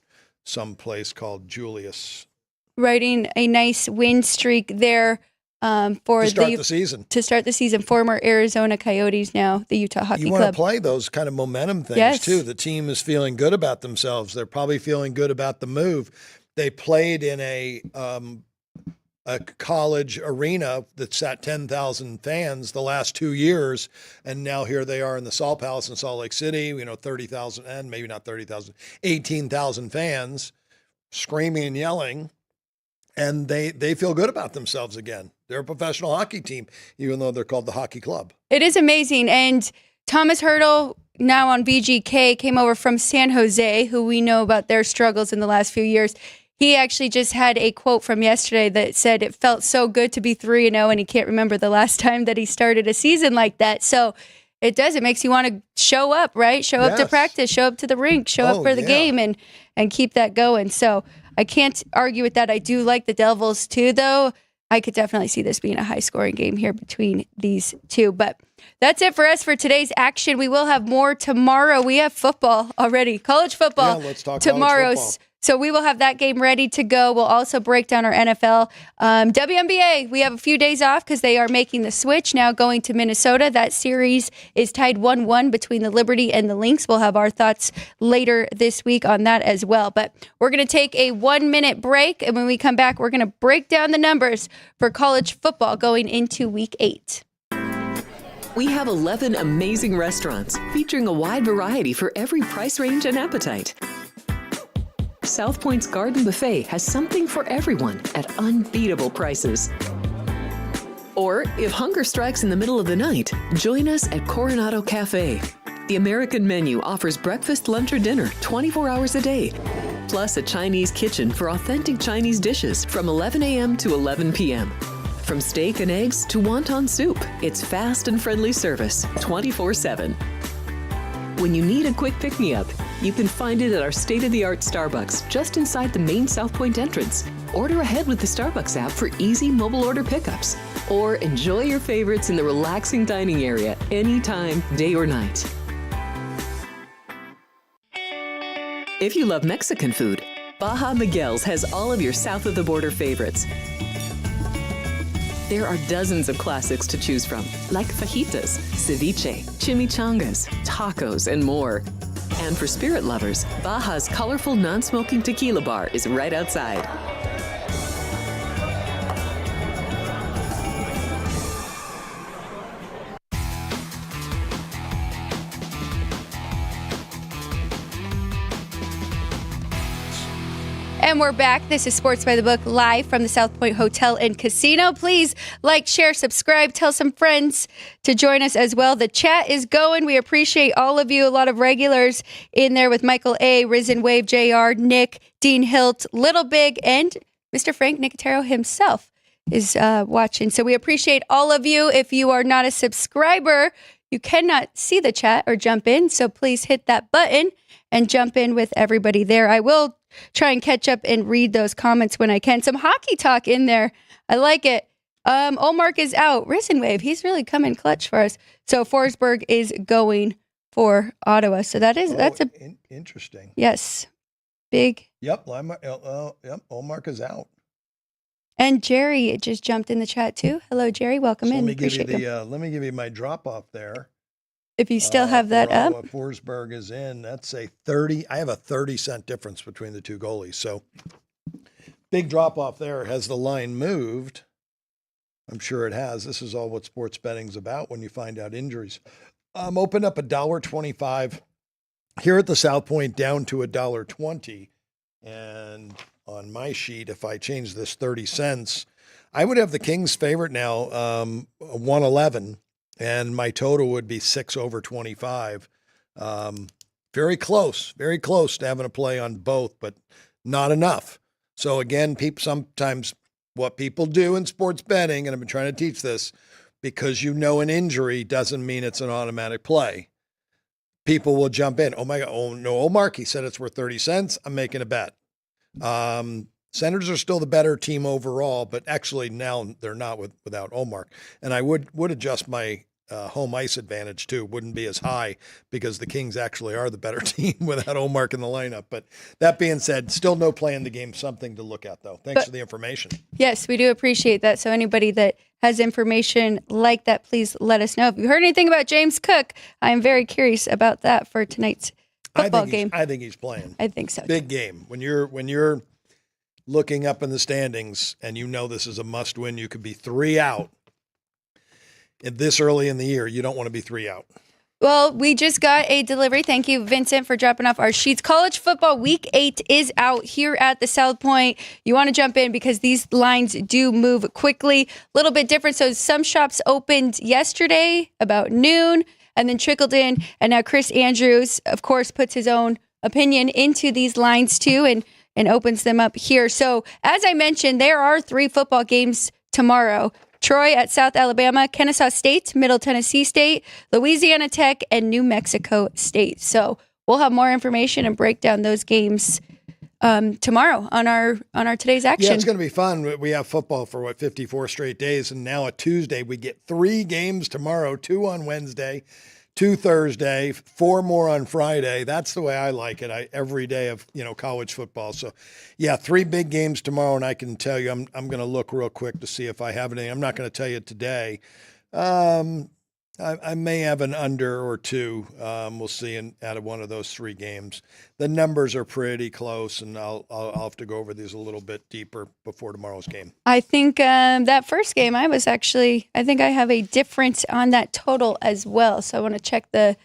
some place called Julius. Riding a nice win streak there to start the season. To start the season, former Arizona Coyotes, now the Utah Hockey Club. You want to play those kind of momentum things too. The team is feeling good about themselves. They're probably feeling good about the move. They played in a college arena that sat 10,000 fans the last 2 years, and now here they are in the Salt Palace in Salt Lake City, 30,000, and maybe not 30,000, 18,000 fans screaming and yelling, and they feel good about themselves again. They're a professional hockey team, even though they're called the Hockey Club. It is amazing, and Thomas Hertl, now on VGK, came over from San Jose, who we know about their struggles in the last few years. He actually just had a quote from yesterday that said it felt so good to be 3-0, and he can't remember the last time that he started a season like that. So it does. It makes you want to show up, right? Show up to practice, show up to the rink, show up for the game, and keep that going. So I can't argue with that. I do like the Devils too, though. I could definitely see this being a high-scoring game here between these two. But that's it for us for today's action. We will have more tomorrow. We have football already, college football. Yeah, let's talk tomorrow. College football. So we will have that game ready to go. We'll also break down our NFL. WNBA, we have a few days off because they are making the switch now going to Minnesota. That series is tied 1-1 between the Liberty and the Lynx. We'll have our thoughts later this week on that as well. But we're going to take a 1-minute break. And when we come back, we're going to break down the numbers for college football going into week 8. We have 11 amazing restaurants featuring a wide variety for every price range and appetite. South Point's Garden Buffet has something for everyone at unbeatable prices. Or, if hunger strikes in the middle of the night, join us at Coronado Cafe. The American menu offers breakfast, lunch, or dinner 24 hours a day, plus a Chinese kitchen for authentic Chinese dishes from 11 a.m. to 11 p.m. From steak and eggs to wonton soup, it's fast and friendly service 24/7. When you need a quick pick-me-up, you can find it at our state-of-the-art Starbucks just inside the main South Point entrance. Order ahead with the Starbucks app for easy mobile order pickups. Or enjoy your favorites in the relaxing dining area anytime, day or night. If you love Mexican food, Baja Miguel's has all of your south-of-the-border favorites. There are dozens of classics to choose from, like fajitas, ceviche, chimichangas, tacos, and more. And for spirit lovers, Baja's colorful non-smoking tequila bar is right outside. And we're back. This is Sports by the Book live from the South Point Hotel and Casino. Please like, share, subscribe, tell some friends to join us as well. The chat is going. We appreciate all of you. A lot of regulars in there with Michael A., Risen Wave, JR, Nick, Dean Hilt, Little Big, and Mr. Frank Nicotero himself is watching. So we appreciate all of you. If you are not a subscriber, you cannot see the chat or jump in. So please hit that button and jump in with everybody there. I will try and catch up and read those comments when I can. Some hockey talk in there. I like it. Olmark is out. Risen Wave, he's really coming clutch for us. So Forsberg is going for Ottawa. So that's interesting. Yes. Big. Yep. Olmark is out. And Jerry just jumped in the chat too. Hello, Jerry. Welcome in. Let me give you my drop off there. If you still have that up. Forsberg is in. That's a 30. I have a 30-cent difference between the two goalies. So big drop off there. Has the line moved? I'm sure it has. This is all what sports betting's about when you find out injuries. Opened up $1.25 here at the South Point, down to $1.20. And on my sheet, if I change this 30 cents, I would have the Kings favorite now, 111. And my total would be 6 over 25. Very close to having a play on both, but not enough. So again, sometimes what people do in sports betting, and I've been trying to teach this, because you know an injury doesn't mean it's an automatic play. People will jump in. Oh my God, oh no, Mark, he said it's worth 30 cents. I'm making a bet. Senators are still the better team overall, but actually now they're not without Olmark. And I would adjust my home ice advantage too. Wouldn't be as high because the Kings actually are the better team without Olmark in the lineup. But that being said, still no play in the game. Something to look at though. Thanks for the information. Yes, we do appreciate that. So anybody that has information like that, please let us know. If you heard anything about James Cook, I'm very curious about that for tonight's football game. I think he's playing. I think so. Big game. When you're looking up in the standings and you know this is a must win, you could be 3 out. This early in the year, you don't want to be 3 out. Well, we just got a delivery. Thank you, Vincent, for dropping off our sheets. College football week 8 is out here at the South Point. You want to jump in because these lines do move quickly. A little bit different. So some shops opened yesterday about noon and then trickled in. And now Chris Andrews, of course, puts his own opinion into these lines too and opens them up here. So as I mentioned, there are 3 football games tomorrow. Troy at South Alabama, Kennesaw State, Middle Tennessee State, Louisiana Tech, and New Mexico State. So we'll have more information and break down those games tomorrow on our today's action. Yeah, it's going to be fun. We have football for 54 straight days, and now a Tuesday we get 3 games tomorrow, 2 on Wednesday, 2 Thursday, 4 more on Friday. That's the way I like it. Every day of college football. So, yeah, 3 big games tomorrow, and I can tell you, I'm going to look real quick to see if I have any. I'm not going to tell you today. I may have an under or 2. We'll see out of one of those 3 games. The numbers are pretty close, and I'll have to go over these a little bit deeper before tomorrow's game. I think that first game, I think I have a difference on that total as well. So I want to check the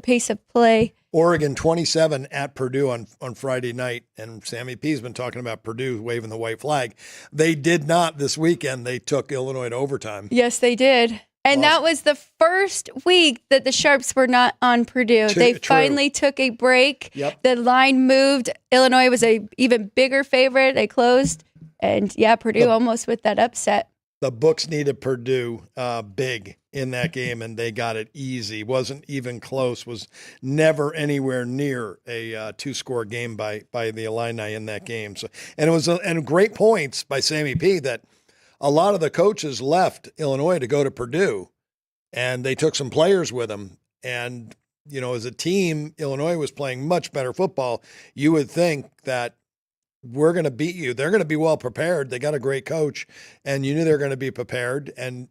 pace of play. Oregon 27 at Purdue on Friday night, and Sammy P's been talking about Purdue waving the white flag. They did not this weekend. They took Illinois to overtime. Yes, they did. And that was the first week that the Sharps were not on Purdue. They finally took a break. Yep. The line moved. Illinois was a even bigger favorite. They closed. And, Purdue almost with that upset. The books needed Purdue big in that game, and they got it easy. Wasn't even close. Was never anywhere near a 2-score game by the Illini in that game. So, and it was and great points by Sammy P. that a lot of the coaches left Illinois to go to Purdue, and they took some players with them. And, as a team, Illinois was playing much better football. You would think that we're going to beat you. They're going to be well prepared. They got a great coach, and you knew they're going to be prepared. And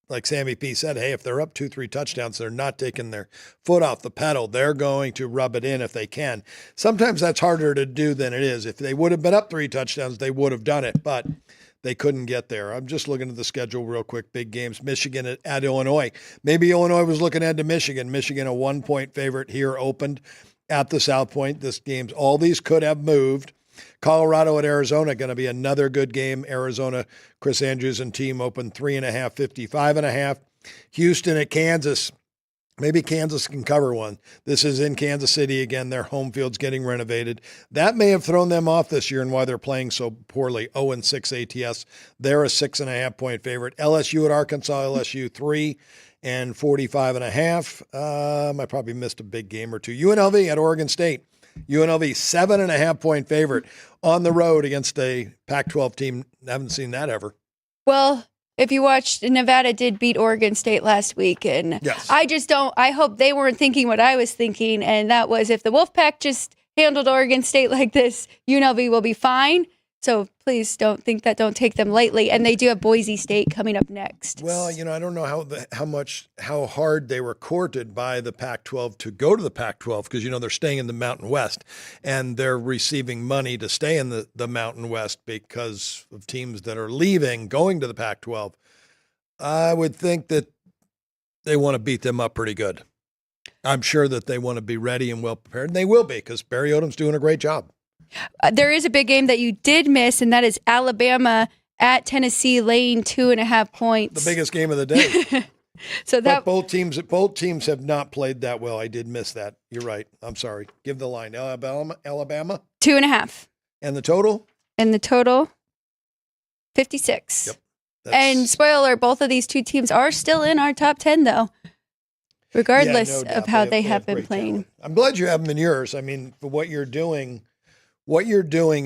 like Sammy P said, hey, if they're up 2-3 touchdowns, they're not taking their foot off the pedal. They're going to rub it in if they can. Sometimes that's harder to do than it is. If they would have been up 3 touchdowns, they would have done it, but they couldn't get there. I'm just looking at the schedule real quick. Big games. Michigan at Illinois. Maybe Illinois was looking ahead to Michigan. Michigan, a 1-point favorite here, opened at the South Point. This game's, all these could have moved. Colorado at Arizona, going to be another good game. Arizona, Chris Andrews and team open 3.5, 55.5. Houston at Kansas. Maybe Kansas can cover one. This is in Kansas City again. Their home field's getting renovated. That may have thrown them off this year and why they're playing so poorly. 0-6 ATS. They're a 6.5-point favorite. LSU at Arkansas. LSU 3 and 45.5. I probably missed a big game or two. UNLV at Oregon State. UNLV 7.5-point favorite on the road against a Pac-12 team. I haven't seen that ever. Well, if you watched, Nevada did beat Oregon State last week, and yes. I hope they weren't thinking what I was thinking, and that was if the Wolfpack just handled Oregon State like this, UNLV will be fine. So please don't take them lightly. And they do have Boise State coming up next. Well, I don't know how hard they were courted by the Pac-12 to go to the Pac-12 because, they're staying in the Mountain West and they're receiving money to stay in the Mountain West because of teams that are going to the Pac-12. I would think that they want to beat them up pretty good. I'm sure that they want to be ready and well prepared, and they will be because Barry Odom's doing a great job. There is a big game that you did miss, and that is Alabama at Tennessee laying 2.5 points. The biggest game of the day. But both teams have not played that well. I did miss that. You're right. I'm sorry. Give the line. Alabama 2.5. And the total? 56. Yep. And spoiler, both of these two teams are still in our top 10, though, regardless of how they have been playing. Talent. I'm glad you have them in yours. I mean, for what you're doing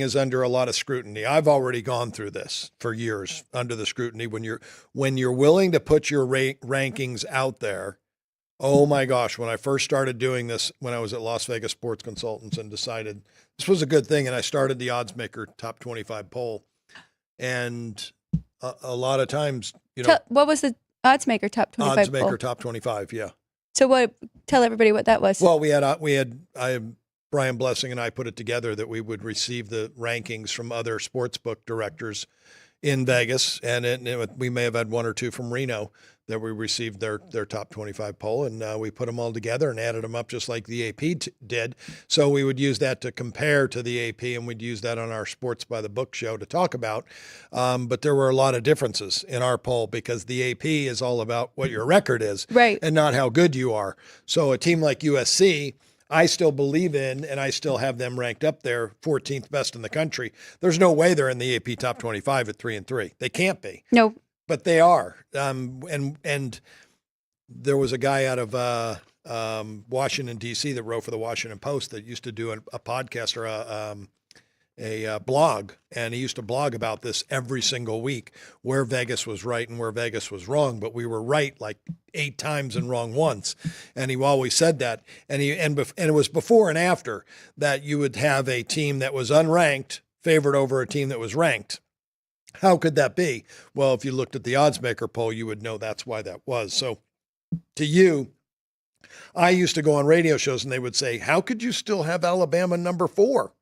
is under a lot of scrutiny. I've already gone through this for years under the scrutiny. When you're willing to put your rankings out there, oh my gosh, when I first started doing this, when I was at Las Vegas Sports Consultants and decided this was a good thing, and I started the Odds Maker Top 25 poll, and a lot of times, what was the Odds Maker Top 25 Odds Maker poll? Top 25, yeah. So tell everybody what that was. Well, Brian Blessing and I put it together that we would receive the rankings from other sportsbook directors in Vegas, and we may have had one or two from Reno that we received their top 25 poll, and we put them all together and added them up just like the AP did. So we would use that to compare to the AP, and we'd use that on our Sports by the Book show to talk about. But there were a lot of differences in our poll because the AP is all about what your record is, right, and not how good you are. So a team like USC, I still believe in, and I still have them ranked up there, 14th best in the country. There's no way they're in the AP top 25 at 3-3. They can't be. No. But they are. And there was a guy out of Washington, D.C. that wrote for the Washington Post that used to do a podcast or a blog, and he used to blog about this every single week, where Vegas was right and where Vegas was wrong, but we were right like 8 times and wrong once. And he always said that. And it was before and after that you would have a team that was unranked favored over a team that was ranked. How could that be? Well, if you looked at the Odds Maker poll, you would know that's why that was. So to you, I used to go on radio shows and they would say, how could you still have Alabama number 4?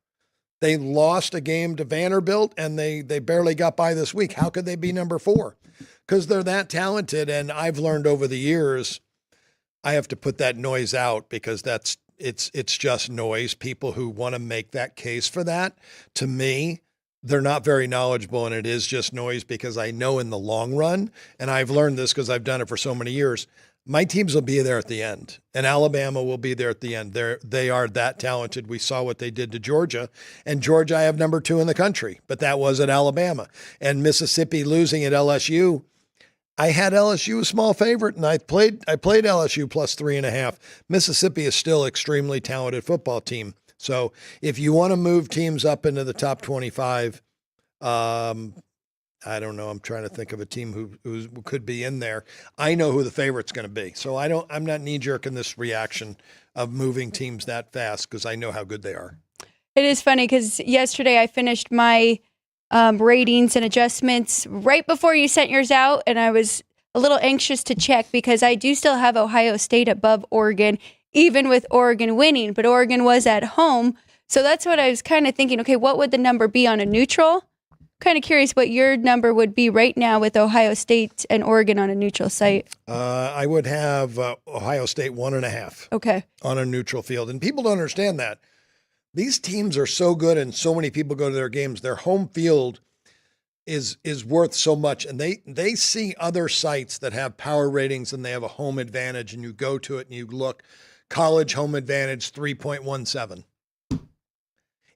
They lost a game to Vanderbilt and they barely got by this week. How could they be number 4? Because they're that talented. And I've learned over the years, I have to put that noise out because it's just noise. People who want to make that case for that, to me, they're not very knowledgeable, and it is just noise because I know in the long run, and I've learned this because I've done it for so many years, my teams will be there at the end, and Alabama will be there at the end. They are that talented. We saw what they did to Georgia, and Georgia I have number 2 in the country, but that was at Alabama. And Mississippi losing at LSU, I had LSU a small favorite, and I played LSU plus 3.5. Mississippi is still an extremely talented football team. So if you want to move teams up into the top 25, I don't know. I'm trying to think of a team who could be in there. I know who the favorite's going to be. So I'm not knee-jerking this reaction of moving teams that fast because I know how good they are. It is funny because yesterday I finished my ratings and adjustments right before you sent yours out, and I was a little anxious to check because I do still have Ohio State above Oregon, even with Oregon winning, but Oregon was at home. So that's what I was kind of thinking, okay, what would the number be on a neutral? Kind of curious what your number would be right now with Ohio State and Oregon on a neutral site. I would have Ohio State 1.5. Okay. On a neutral field. And people don't understand that. These teams are so good and so many people go to their games. Their home field is worth so much. And they see other sites that have power ratings and they have a home advantage, and you go to it and you look, college home advantage 3.17.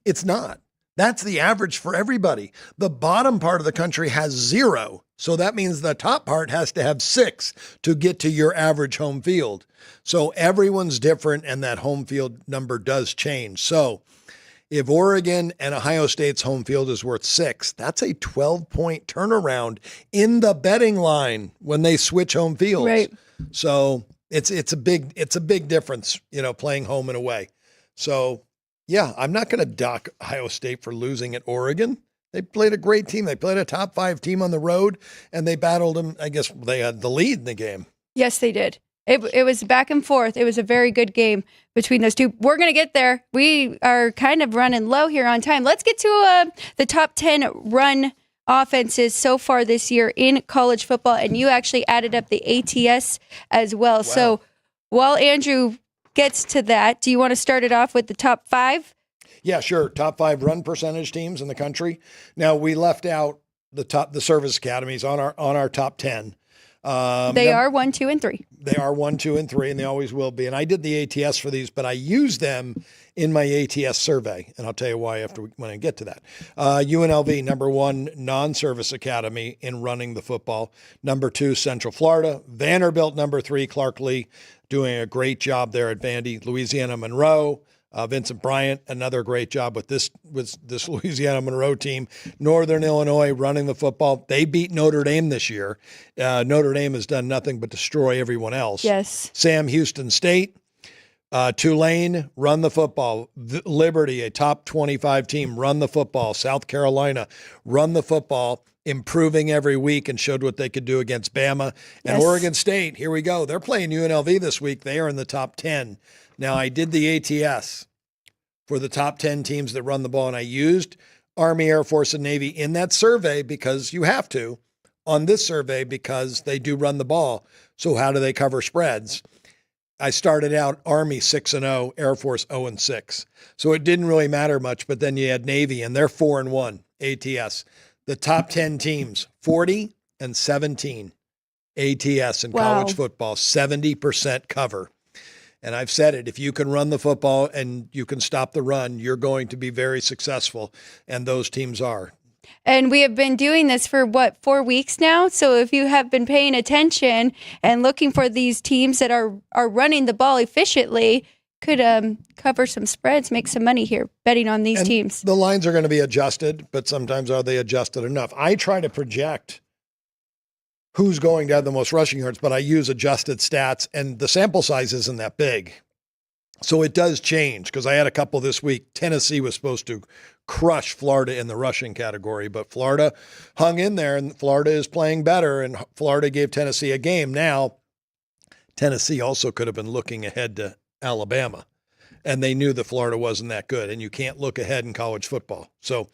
It's not. That's the average for everybody. The bottom part of the country has 0. So that means the top part has to have 6 to get to your average home field. So everyone's different, and that home field number does change. So if Oregon and Ohio State's home field is worth 6, that's a 12-point turnaround in the betting line when they switch home fields. Right. So it's a big difference, playing home and away. So yeah, I'm not going to dock Ohio State for losing at Oregon. They played a great team. They played a top 5 team on the road, and they battled them. I guess they had the lead in the game. Yes, they did. It was back and forth. It was a very good game between those two. We're going to get there. We are kind of running low here on time. Let's get to the top 10 run offenses so far this year in college football, and you actually added up the ATS as well. Wow. So while Andrew gets to that, do you want to start it off with the top 5? Yeah, sure. Top 5 run percentage teams in the country. Now, we left out the service academies on our top 10. They are 1, 2, and 3. They are 1, 2, and 3, and they always will be. And I did the ATS for these, but I use them in my ATS survey, and I'll tell you why when I get to that. UNLV, number 1 non-service academy in running the football. Number 2, Central Florida. Vanderbilt, number 3, Clark Lee, doing a great job there at Vandy. Louisiana Monroe, Vincent Bryant, another great job with this Louisiana Monroe team. Northern Illinois running the football. They beat Notre Dame this year. Notre Dame has done nothing but destroy everyone else. Yes. Sam Houston State. Tulane, run the football. Liberty, a top 25 team, run the football. South Carolina, run the football, improving every week, and showed what they could do against Bama. And Yes. Oregon State, here we go. They're playing UNLV this week. They are in the top 10. Now, I did the ATS for the top 10 teams that run the ball, and I used Army, Air Force, and Navy in that survey because you have to on this survey because they do run the ball. So how do they cover spreads? I started out Army 6-0, Air Force 0-6. So it didn't really matter much, but then you had Navy, and they're 4-1 ATS. The top 10 teams, 40-17 ATS in college football, 70% cover. And I've said it, if you can run the football and you can stop the run, you're going to be very successful. And those teams are. And we have been doing this for 4 weeks now. So if you have been paying attention and looking for these teams that are running the ball efficiently, could cover some spreads, make some money here betting on these teams. The lines are going to be adjusted, but sometimes are they adjusted enough? I try to project who's going to have the most rushing yards, but I use adjusted stats, and the sample size isn't that big. So it does change because I had a couple this week. Tennessee was supposed to crush Florida in the rushing category, but Florida hung in there, and Florida is playing better, and Florida gave Tennessee a game. Now, Tennessee also could have been looking ahead to Alabama, and they knew that Florida wasn't that good, and you can't look ahead in college football. So,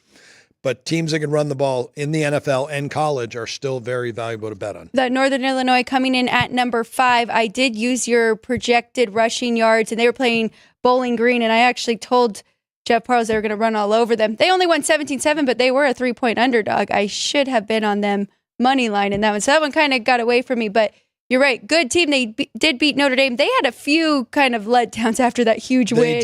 but teams that can run the ball in the NFL and college are still very valuable to bet on. That Northern Illinois coming in at number 5. I did use your projected rushing yards, and they were playing Bowling Green, and I actually told Jeff Parles they were going to run all over them. They only won 17-7, but they were a 3-point underdog. I should have been on them money line in that one. So that one kind of got away from me, but you're right. Good team. They did beat Notre Dame. They had a few kind of letdowns after that huge win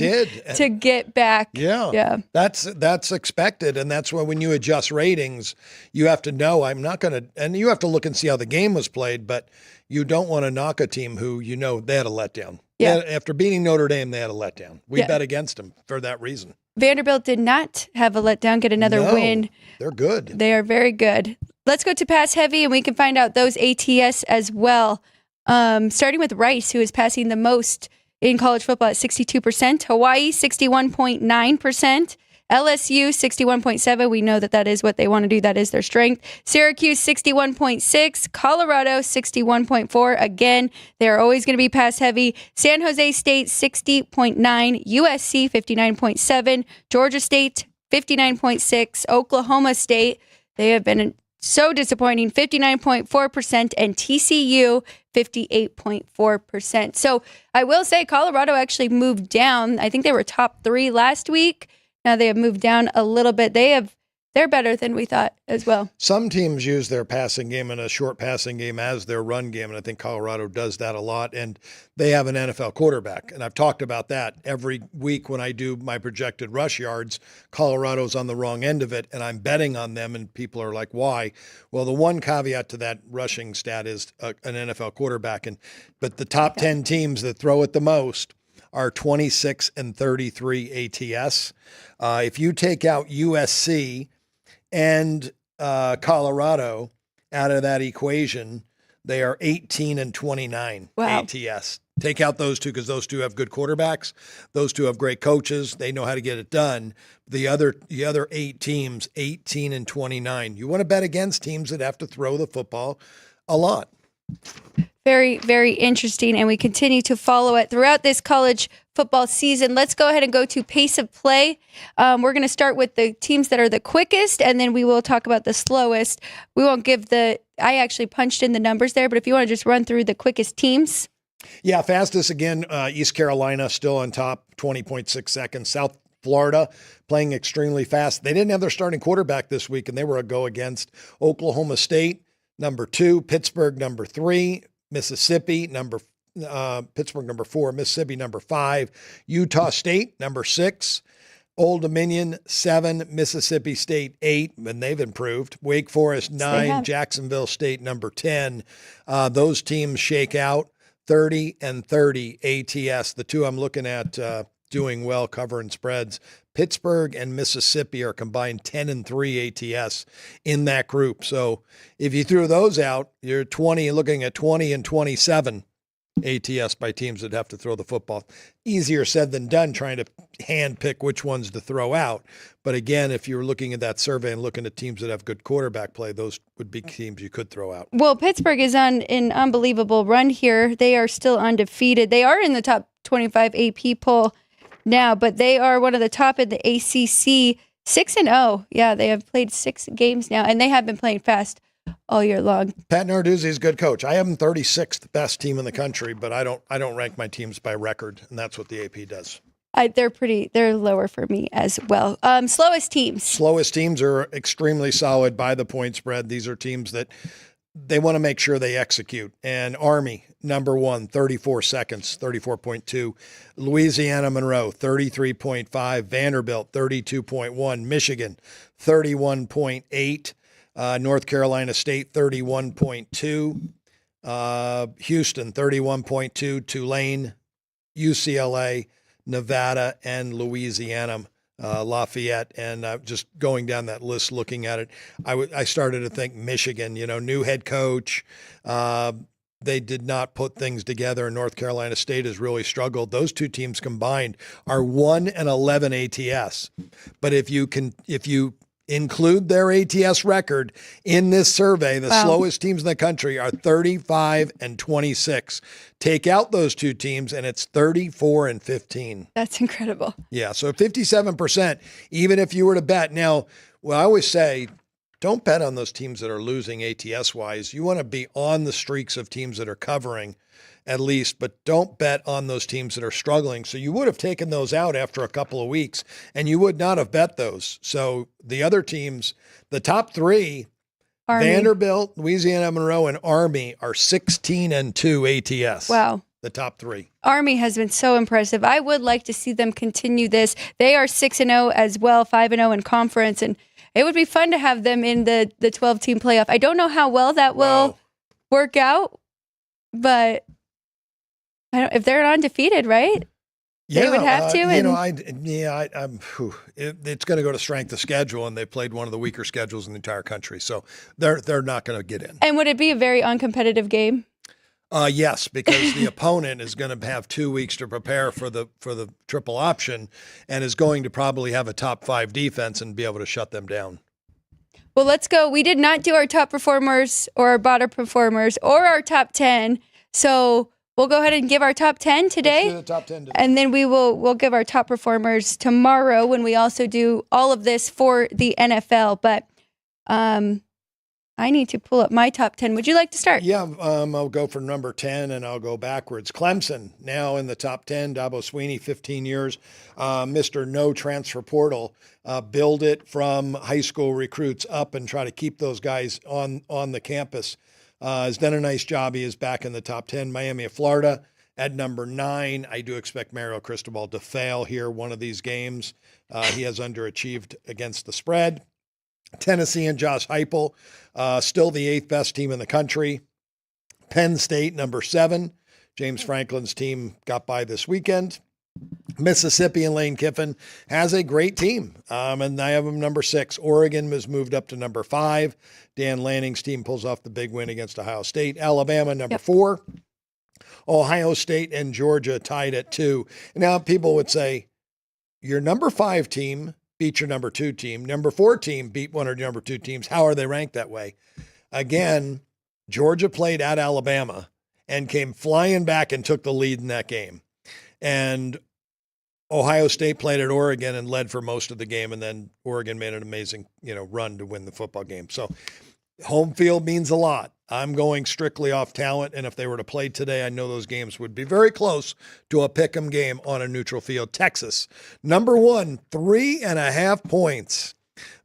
to get back. Yeah. That's expected. And that's why when you adjust ratings, you have to know and you have to look and see how the game was played, but you don't want to knock a team who, they had a letdown. Yeah. After beating Notre Dame, they had a letdown. We bet against them for that reason. Vanderbilt did not have a letdown, get another win. They're good. They are very good. Let's go to pass heavy, and we can find out those ATS as well. Starting with Rice, who is passing the most in college football at 62%. Hawaii, 61.9%. LSU 61.7. We know that is what they want to do. That is their strength. Syracuse 61.6. Colorado 61.4. Again, they're always going to be pass heavy. San Jose State 60.9. USC 59.7. Georgia State 59.6. Oklahoma State, they have been so disappointing, 59.4%, and TCU 58.4%. So I will say Colorado actually moved down. I think they were top 3 last week. Now they have moved down a little bit. They're better than we thought as well. Some teams use their passing game and a short passing game as their run game, and I think Colorado does that a lot, and they have an NFL quarterback, and I've talked about that every week when I do my projected rush yards. Colorado's on the wrong end of it, and I'm betting on them, and people are like, why? Well, the one caveat to that rushing stat is an NFL quarterback, but the top 10 teams that throw it the most are 26 and 33 ATS. If you take out USC and Colorado out of that equation, they are 18 and 29 ATS. Take out those two because those two have good quarterbacks. Those two have great coaches. They know how to get it done. The other 8 teams, 18 and 29. You want to bet against teams that have to throw the football a lot. Very, very interesting, and we continue to follow it throughout this college football season. Let's go ahead and go to pace of play. We're going to start with the teams that are the quickest, and then we will talk about the slowest. We won't give I actually punched in the numbers there, but if you want to just run through the quickest teams. Yeah, fastest again, East Carolina still on top, 20.6 seconds. South Florida playing extremely fast. They didn't have their starting quarterback this week, and they were a go against. Oklahoma State, number 2, Pittsburgh, number 3, Mississippi, Pittsburgh, number 4, Mississippi, number 5, Utah State, number 6, Old Dominion, 7, Mississippi State, 8, and they've improved. Wake Forest, 9, Jacksonville State, number 10. Those teams shake out 30 and 30 ATS. The two I'm looking at doing well covering spreads. Pittsburgh and Mississippi are combined 10 and 3 ATS in that group. So if you threw those out, you're looking at 20 and 27 ATS by teams that have to throw the football. Easier said than done trying to hand pick which ones to throw out. But again, if you were looking at that survey and looking at teams that have good quarterback play, those would be teams you could throw out. Well, Pittsburgh is on an unbelievable run here. They are still undefeated. They are in the top 25 AP poll now, but they are one of the top in the ACC, 6-0. Yeah, they have played 6 games now, and they have been playing fast all year long. Pat Narduzzi is a good coach. I have them 36th best team in the country, but I don't rank my teams by record, and that's what the AP does. They're lower for me as well. Slowest teams. Slowest teams are extremely solid by the point spread. These are teams that they want to make sure they execute. And Army, number 1, 34 seconds, 34.2. Louisiana Monroe, 33.5. Vanderbilt, 32.1. Michigan, 31.8. North Carolina State, 31.2. Houston, 31.2. Tulane, UCLA, Nevada, and Louisiana. Lafayette, and just going down that list, looking at it, I started to think Michigan, new head coach. They did not put things together, and North Carolina State has really struggled. Those two teams combined are 1 and 11 ATS. But if you include their ATS record in this survey, the slowest teams in the country are 35 and 26. Take out those two teams and it's 34 and 15. That's incredible. Yeah. So 57%, even if you were to bet. Now, I always say, don't bet on those teams that are losing ATS wise. You want to be on the streaks of teams that are covering at least, but don't bet on those teams that are struggling. So you would have taken those out after a couple of weeks and you would not have bet those. So the other teams, the top 3, Army, Vanderbilt, Louisiana Monroe, and Army are 16 and 2 ATS. Wow. The top 3. Army has been so impressive. I would like to see them continue this. They are 6-0 as well, 5-0 in conference, and it would be fun to have them in the 12-team playoff. I don't know how well that will work out, but if they're undefeated, right? Yeah, they would have to. It's going to go to strength of schedule, and they played one of the weaker schedules in the entire country, so they're not going to get in. And would it be a very uncompetitive game? Yes, because the opponent is going to have 2 weeks to prepare for the triple option and is going to probably have a top 5 defense and be able to shut them down. Well, let's go. We did not do our top performers or our bottom performers or our top 10. So we'll go ahead and give our top 10 today. Let's do the top 10 today. And then we'll give our top performers tomorrow when we also do all of this for the NFL. But I need to pull up my top 10. Would you like to start? Yeah, I'll go for number 10 and I'll go backwards. Clemson, now in the top 10. Dabo Sweeney, 15 years. Mr. No Transfer Portal. Build it from high school recruits up and try to keep those guys on the campus. Has done a nice job. He is back in the top 10. Miami of Florida at number 9. I do expect Mario Cristobal to fail here one of these games. He has underachieved against the spread. Tennessee and Josh Heupel, still the 8th best team in the country. Penn State, number 7. James Franklin's team got by this weekend. Mississippi and Lane Kiffin has a great team, and I have them number 6. Oregon has moved up to number 5. Dan Lanning's team pulls off the big win against Ohio State. Alabama, number 4. Ohio State and Georgia tied at 2. Now, people would say, your number 5 team beat your number 2 team. Number 4 team beat one of your number 2 teams. How are they ranked that way? Again, Georgia played at Alabama and came flying back and took the lead in that game. And Ohio State played at Oregon and led for most of the game. And then Oregon made an amazing, run to win the football game. So home field means a lot. I'm going strictly off talent, and if they were to play today, I know those games would be very close to a pick'em game on a neutral field. Texas, number 1, 3.5 points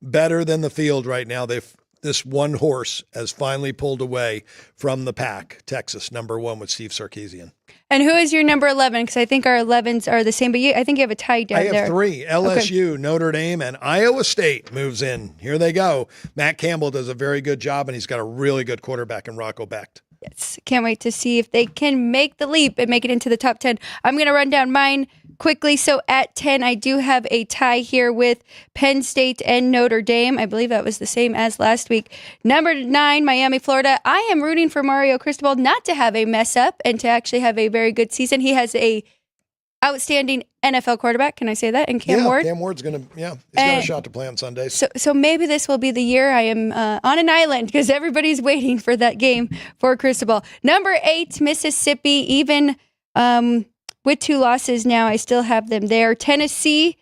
better than the field right now. This one horse has finally pulled away from the pack. Texas, number 1 with Steve Sarkisian. And who is your number 11? Because I think our 11s are the same, but I think you have a tie down there. I have 3. LSU, okay. Notre Dame, and Iowa State moves in. Here they go. Matt Campbell does a very good job, and he's got a really good quarterback in Rocco Becht. Yes, can't wait to see if they can make the leap and make it into the top 10. I'm going to run down mine quickly. So at 10, I do have a tie here with Penn State and Notre Dame. I believe that was the same as last week. Number 9, Miami, Florida. I am rooting for Mario Cristobal not to have a mess up and to actually have a very good season. He has a outstanding NFL quarterback. Can I say that? And Cam Ward. Cam Ward's going to, he's got a shot to play on Sundays. So maybe this will be the year I am on an island because everybody's waiting for that game for Cristobal. Number 8, Mississippi, even with 2 losses now, I still have them there. Tennessee,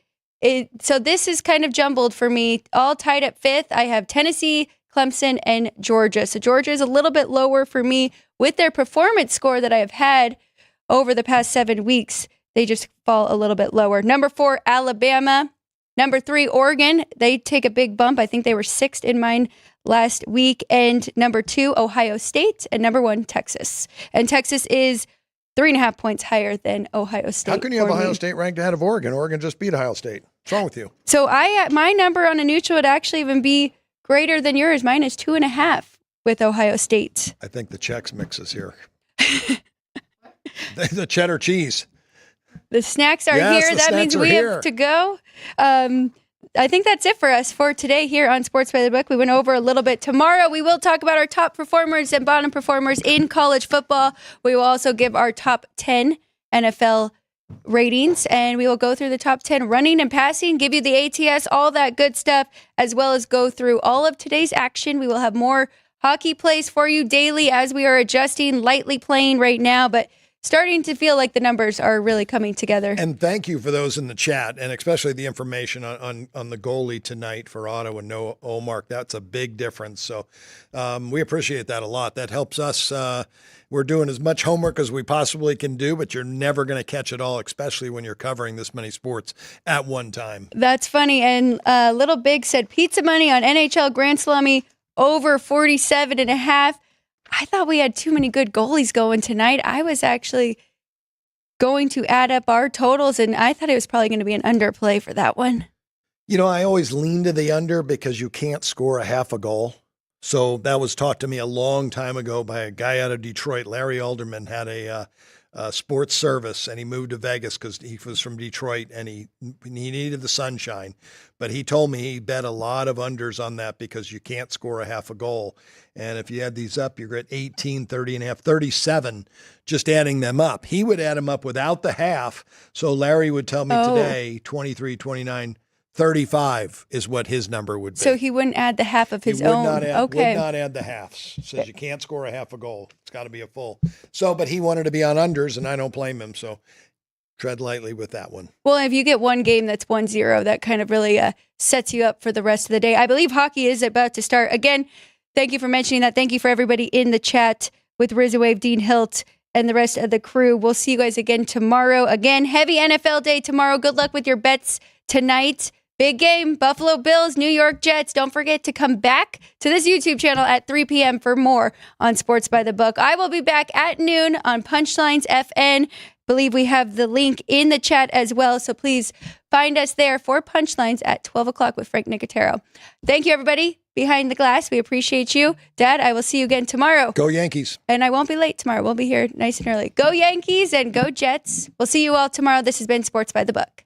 so this is kind of jumbled for me. All tied at 5th. I have Tennessee, Clemson, and Georgia. So Georgia is a little bit lower for me with their performance score that I have had over the past 7 weeks. They just fall a little bit lower. Number 4, Alabama. Number 3, Oregon. They take a big bump. I think they were 6th in mine last week. And number 2, Ohio State. And number 1, Texas. And Texas is 3.5 points higher than Ohio State. How can you have Ohio State ranked ahead of Oregon? Oregon just beat Ohio State. What's wrong with you? So my number on a neutral would actually even be greater than yours. Mine is 2.5 with Ohio State. I think the Chex mix is here. The cheddar cheese. The snacks are here. That means we have to go. I think that's it for us for today here on Sports by the Book. We went over a little bit. Tomorrow, we will talk about our top performers and bottom performers in college football. We will also give our top 10 NFL ratings, and we will go through the top 10 running and passing, give you the ATS, all that good stuff, as well as go through all of today's action. We will have more hockey plays for you daily as we are adjusting, lightly playing right now, but starting to feel like the numbers are really coming together. And thank you for those in the chat, and especially the information on the goalie tonight for Otto and Noah Olmark. That's a big difference. So we appreciate that a lot. That helps us. We're doing as much homework as we possibly can do, but you're never going to catch it all, especially when you're covering this many sports at one time. That's funny. And Little Big said pizza money on NHL Grand Salami over 47.5. I thought we had too many good goalies going tonight. I was actually going to add up our totals, and I thought it was probably going to be an underplay for that one. I always lean to the under because you can't score a half a goal. So that was taught to me a long time ago by a guy out of Detroit. Larry Alderman had a sports service, and he moved to Vegas because he was from Detroit, and he needed the sunshine. But he told me he bet a lot of unders on that because you can't score a half a goal. And if you add these up, you're at 18, 30 and a half, 37, just adding them up. He would add them up without the half. So Larry would tell me today, 23, 29, 35 is what his number would be. So he wouldn't add the half of his own. Would not add the halves. Says you can't score a half a goal. It's got to be a full. So, but he wanted to be on unders, and I don't blame him. So tread lightly with that one. Well, if you get one game that's 1-0, that kind of really sets you up for the rest of the day. I believe hockey is about to start. Again, thank you for mentioning that. Thank you for everybody in the chat with RZA Dean Hilt, and the rest of the crew. We'll see you guys again tomorrow. Again, heavy NFL day tomorrow. Good luck with your bets tonight. Big game, Buffalo Bills, New York Jets. Don't forget to come back to this YouTube channel at 3 p.m. for more on Sports by the Book. I will be back at noon on Punchlines FN. Believe we have the link in the chat as well, so please find us there for Punchlines at 12 o'clock with Frank Nicotero. Thank you, everybody behind the glass. We appreciate you. Dad, I will see you again tomorrow. Go Yankees. And I won't be late tomorrow. We'll be here nice and early. Go Yankees and go Jets. We'll see you all tomorrow. This has been Sports by the Book.